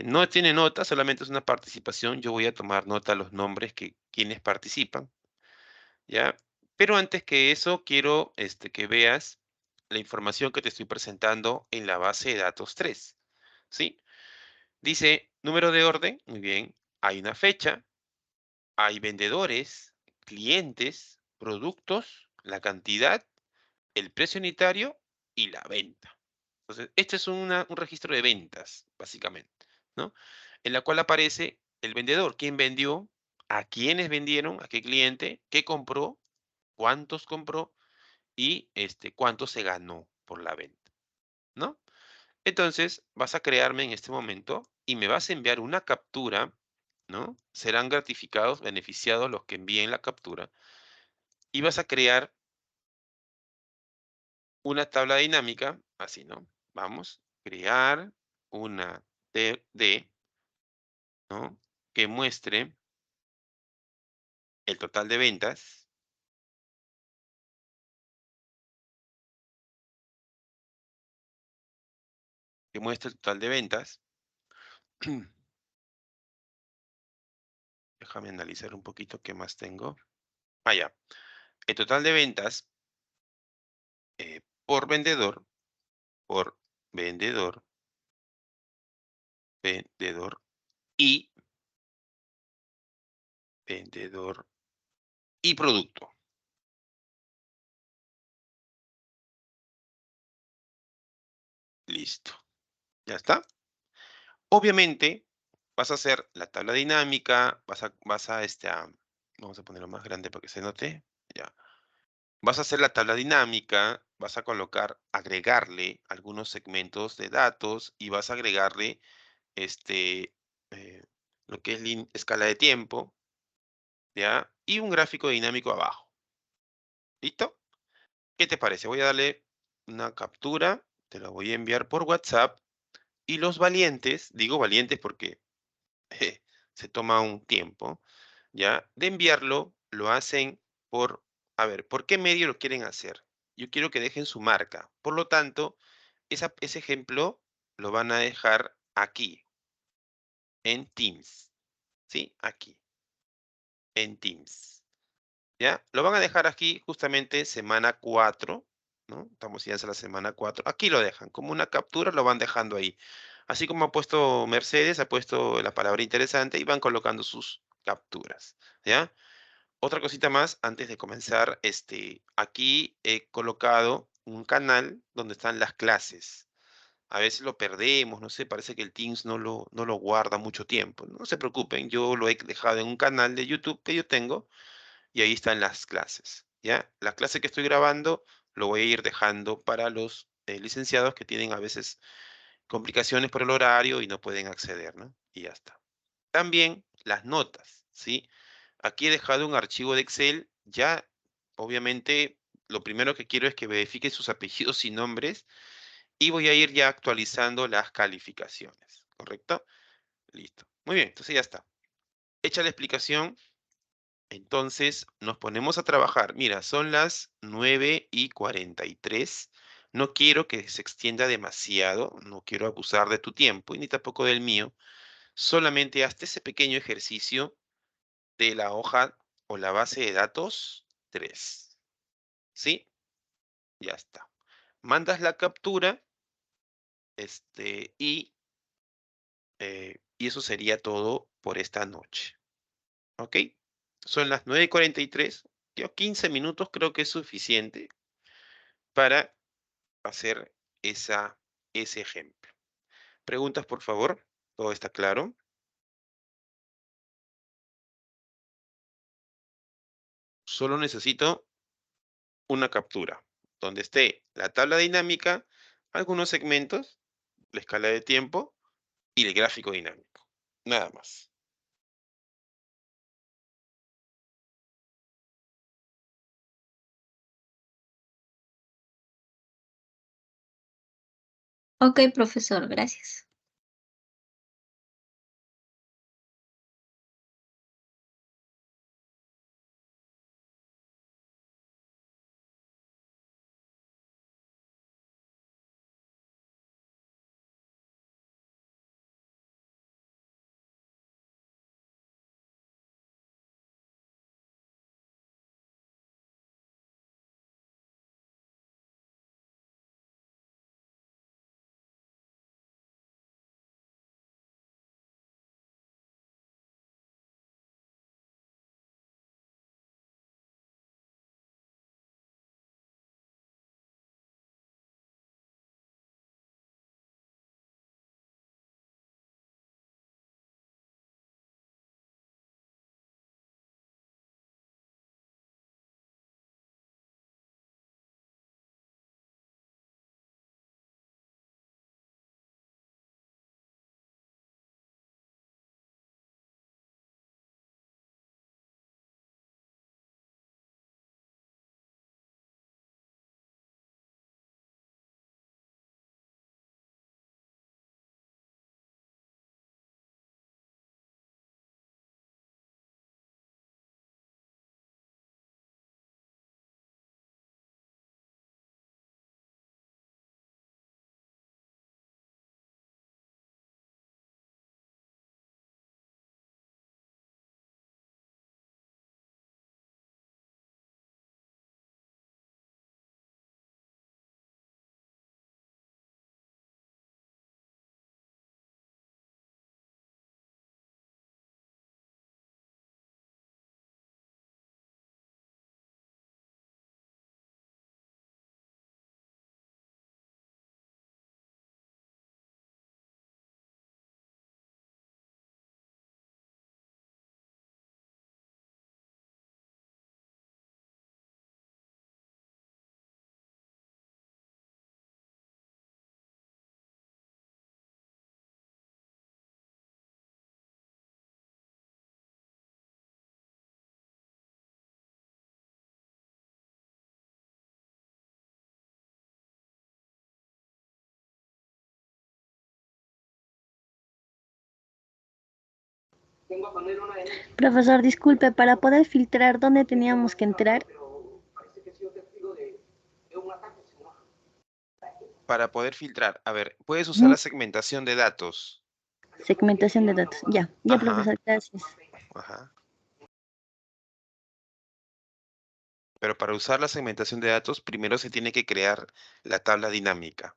No tiene nota, solamente es una participación. Yo voy a tomar nota de los nombres que quienes participan, ¿ya? Pero antes que eso, quiero que veas la información que te estoy presentando en la base de datos 3, ¿sí? Dice número de orden, muy bien. Hay una fecha, hay vendedores, clientes, productos, la cantidad, el precio unitario y la venta. Entonces, este es un registro de ventas, básicamente, ¿no? En la cual aparece el vendedor, quién vendió, a quiénes vendieron, a qué cliente, qué compró, cuántos compró y cuánto se ganó por la venta, ¿no? Entonces, vas a crearme en este momento y me vas a enviar una captura, ¿no? Serán gratificados, beneficiados los que envíen la captura y vas a crear una tabla dinámica, así, ¿no? Vamos, crear una TD, ¿no? Que muestre el total de ventas, que muestre el total de ventas. Déjame analizar un poquito qué más tengo. Ah, ya. El total de ventas por vendedor, por vendedor, vendedor y vendedor y producto. Listo. ¿Ya está? Obviamente, vas a hacer la tabla dinámica, vamos a ponerlo más grande para que se note. Ya. Vas a hacer la tabla dinámica, vas a colocar, agregarle algunos segmentos de datos y vas a agregarle eh, lo que es escala de tiempo, ¿ya? Y un gráfico dinámico abajo. ¿Listo? ¿Qué te parece? Voy a darle una captura, te la voy a enviar por WhatsApp y los valientes, digo valientes porque se toma un tiempo, ¿ya? De enviarlo, lo hacen a ver, ¿por qué medio lo quieren hacer? Yo quiero que dejen su marca. Por lo tanto, ese ejemplo lo van a dejar aquí, en Teams, ¿sí? Aquí, en Teams, ¿ya? Lo van a dejar aquí justamente semana 4, ¿no? Estamos ya en la semana 4. Aquí lo dejan, como una captura lo van dejando ahí. Así como ha puesto Mercedes, ha puesto la palabra interesante y van colocando sus capturas, ¿ya? Otra cosita más, antes de comenzar, aquí he colocado un canal donde están las clases. A veces lo perdemos, no sé, parece que el Teams no lo guarda mucho tiempo. No se preocupen, yo lo he dejado en un canal de YouTube que yo tengo y ahí están las clases, ¿ya? La clase que estoy grabando lo voy a ir dejando para los licenciados que tienen a veces complicaciones por el horario y no pueden acceder, ¿no? Y ya está. También las notas, ¿sí? Aquí he dejado un archivo de Excel. Ya, obviamente, lo primero que quiero es que verifique sus apellidos y nombres y voy a ir ya actualizando las calificaciones, ¿correcto? Listo. Muy bien, entonces ya está. Hecha la explicación, entonces nos ponemos a trabajar. Mira, son las 9:43. No quiero que se extienda demasiado, no quiero abusar de tu tiempo y ni tampoco del mío. Solamente hazte ese pequeño ejercicio de la hoja o la base de datos 3. ¿Sí? Ya está. Mandas la captura, y eso sería todo por esta noche. ¿Ok? Son las 9:43. Yo 15 minutos creo que es suficiente para hacer ese ejemplo. Preguntas, por favor. ¿Todo está claro? Solo necesito una captura donde esté la tabla dinámica, algunos segmentos, la escala de tiempo y el gráfico dinámico. Nada más. Ok, profesor, gracias. Profesor, disculpe, para poder filtrar, ¿dónde teníamos que entrar? Para poder filtrar, a ver, puedes usar Ujú. la segmentación de datos. Segmentación de datos. Ya, Ajá, profesor, gracias. ajá. Pero para usar la segmentación de datos, primero se tiene que crear la tabla dinámica.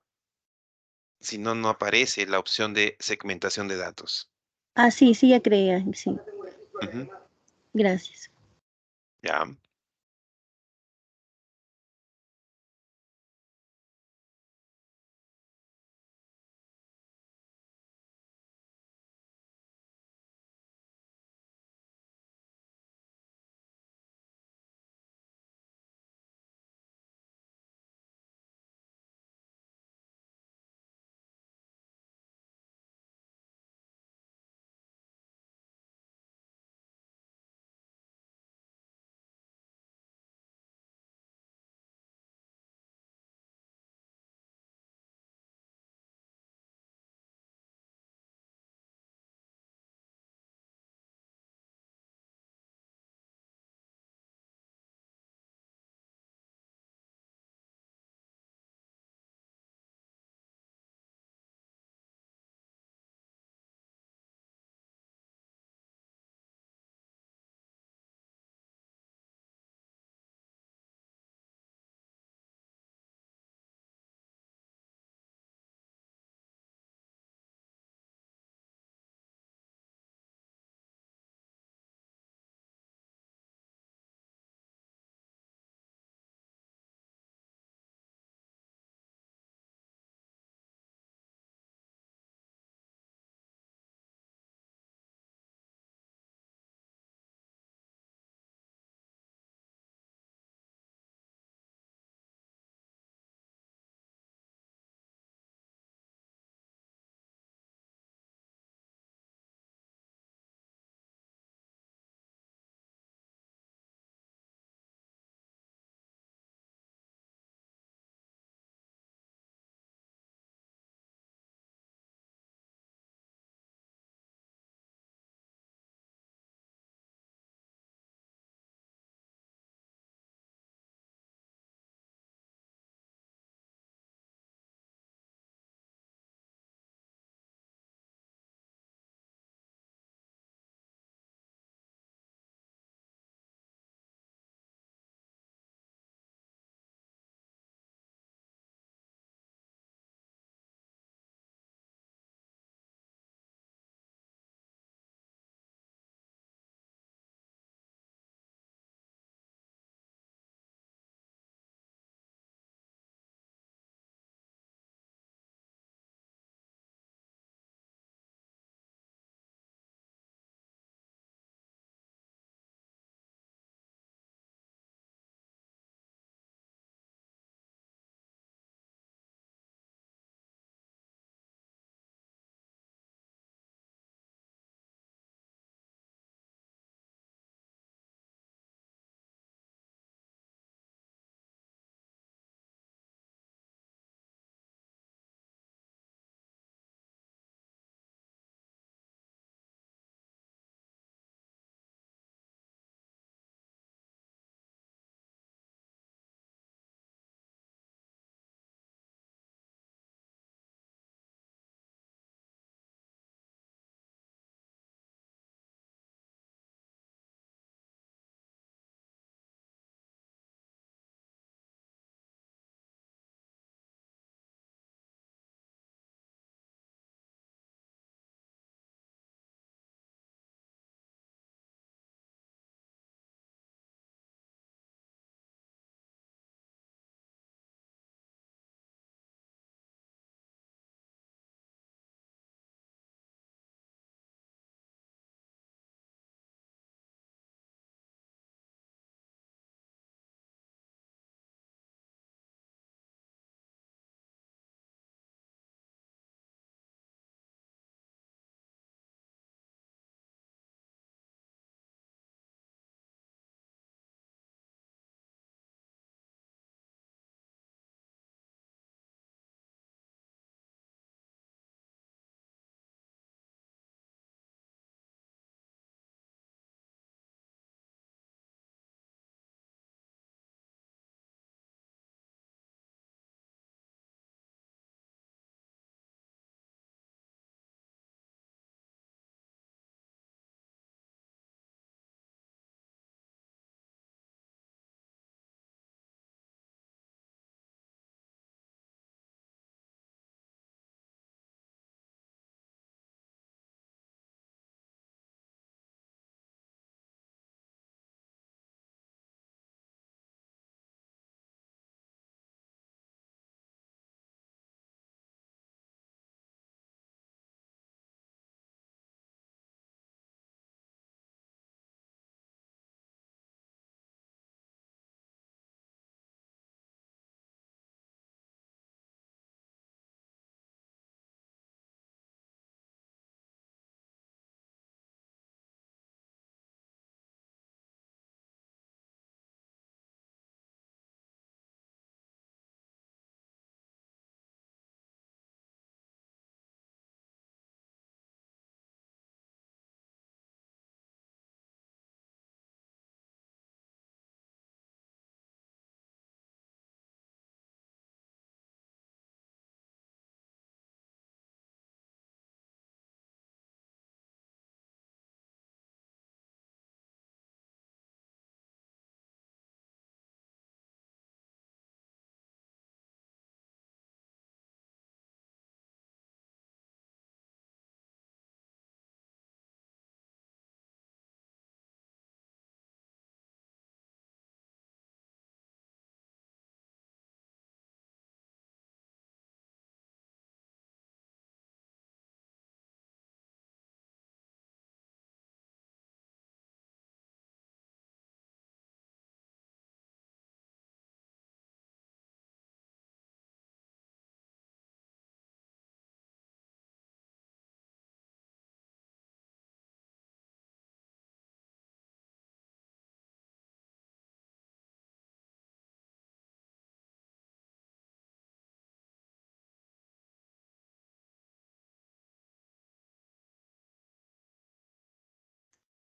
Si no, no aparece la opción de segmentación de datos. Ah, sí, ya creía, sí. Ujú, Gracias. ya.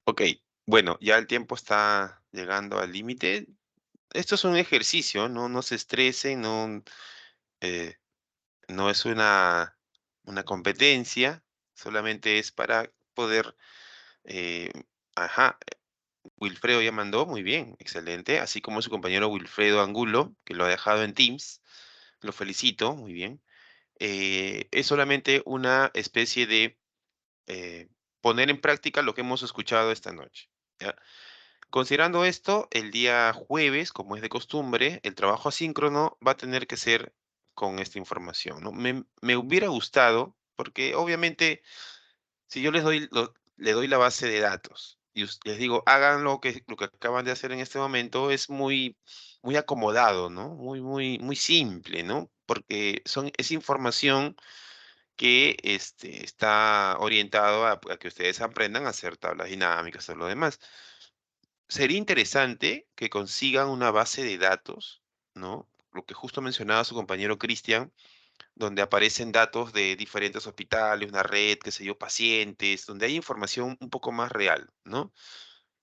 Ok, bueno, ya el tiempo está llegando al límite. Esto es un ejercicio, no se estresen, eh, no es una competencia, solamente es para poder, eh, ajá, Wilfredo ya mandó, muy bien, excelente, así como su compañero Wilfredo Angulo, que lo ha dejado en Teams, lo felicito, muy bien. Es solamente una especie de poner en práctica lo que hemos escuchado esta noche. ¿Ya? Considerando esto, el día jueves, como es de costumbre, el trabajo asíncrono va a tener que ser con esta información, ¿no? Me hubiera gustado, porque obviamente si yo le doy la base de datos y les digo, hagan lo que acaban de hacer en este momento, es muy acomodado, ¿no? Muy simple, ¿no? Porque es información que está orientado a que ustedes aprendan a hacer tablas dinámicas, todo lo demás. Sería interesante que consigan una base de datos, ¿no? Lo que justo mencionaba su compañero Cristian, donde aparecen datos de diferentes hospitales, una red, qué sé yo, pacientes, donde hay información un poco más real, ¿no?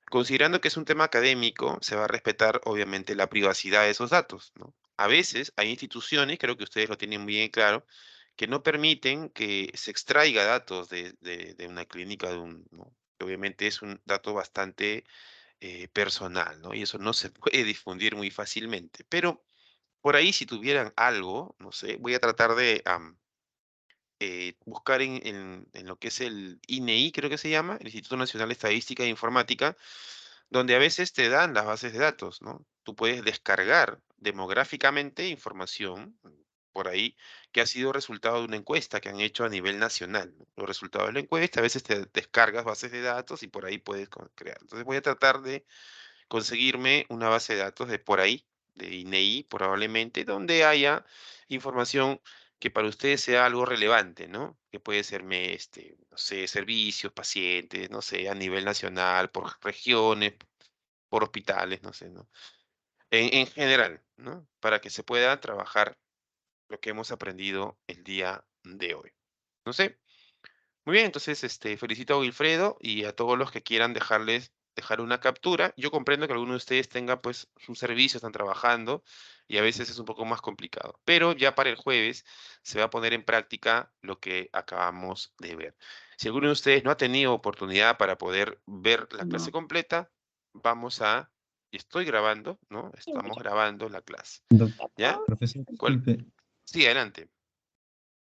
Considerando que es un tema académico, se va a respetar obviamente la privacidad de esos datos, ¿no? A veces hay instituciones, creo que ustedes lo tienen muy bien claro, que no permiten que se extraiga datos de una clínica, ¿no? Que obviamente es un dato bastante personal, ¿no? Y eso no se puede difundir muy fácilmente. Pero por ahí, si tuvieran algo, no sé, voy a tratar de buscar en lo que es el INEI, creo que se llama, el Instituto Nacional de Estadística e Informática, donde a veces te dan las bases de datos, ¿no? Tú puedes descargar demográficamente información por ahí que ha sido resultado de una encuesta que han hecho a nivel nacional, ¿no? Los resultados de la encuesta, a veces te descargas bases de datos y por ahí puedes crear. Entonces voy a tratar de conseguirme una base de datos de por ahí, de INEI probablemente, donde haya información que para ustedes sea algo relevante, ¿no? Que puede serme, no sé, servicios, pacientes, no sé, a nivel nacional, por regiones, por hospitales, no sé, ¿no? En general, ¿no? Para que se pueda trabajar lo que hemos aprendido el día de hoy. No sé. Muy bien, entonces felicito a Wilfredo y a todos los que quieran dejar una captura. Yo comprendo que algunos de ustedes tengan pues su servicio, están trabajando y a veces es un poco más complicado. Pero ya para el jueves se va a poner en práctica lo que acabamos de ver. Si alguno de ustedes no ha tenido oportunidad para poder ver la clase completa, y estoy grabando, ¿no? Estamos grabando la clase. Doc- ¿Ya? Profesor, ¿Cuál? disculpe, Sí, adelante.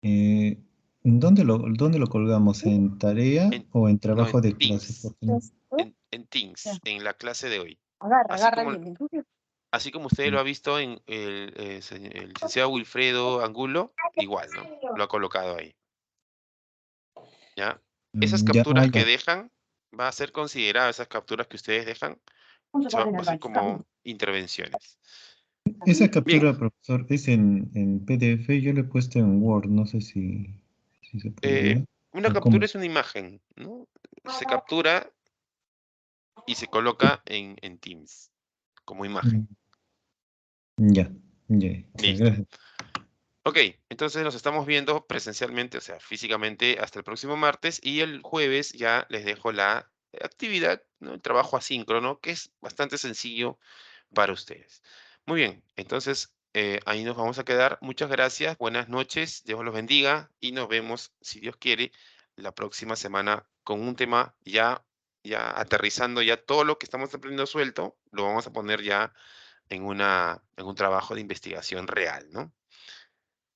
eh, ¿dónde lo colgamos? ¿En tarea o en No, trabajo en de clase? Teams. Porque no- En Teams, en la clase de hoy. Agarra, Así agarra como, bien. así como usted lo ha visto en el licenciado Wilfredo Angulo, igual, ¿no? Lo ha colocado ahí, ¿ya? Esas Ya, capturas que ya. dejan, va a ser considerado, esas capturas que ustedes dejan, va a ser como intervenciones. Esa Bien, captura, profesor, es en PDF. Yo le he puesto en Word. No sé si se podría. una ¿O captura cómo? es una imagen, ¿no? Se captura y se coloca en Teams como imagen. Mm, Ya, ya. Listo. Gracias. Ok, entonces nos estamos viendo presencialmente, o sea, físicamente hasta el próximo martes y el jueves ya les dejo la actividad, ¿no? El trabajo asíncrono, que es bastante sencillo para ustedes. Muy bien, entonces ahí nos vamos a quedar. Muchas gracias, buenas noches, Dios los bendiga y nos vemos, si Dios quiere, la próxima semana con un tema ya aterrizando, ya todo lo que estamos aprendiendo suelto, lo vamos a poner ya en un trabajo de investigación real, ¿no?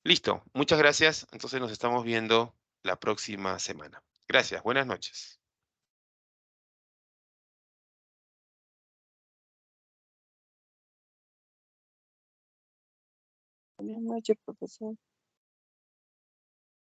Listo, muchas gracias. Entonces nos estamos viendo la próxima semana. Gracias, buenas noches. Buenas noches, profesor.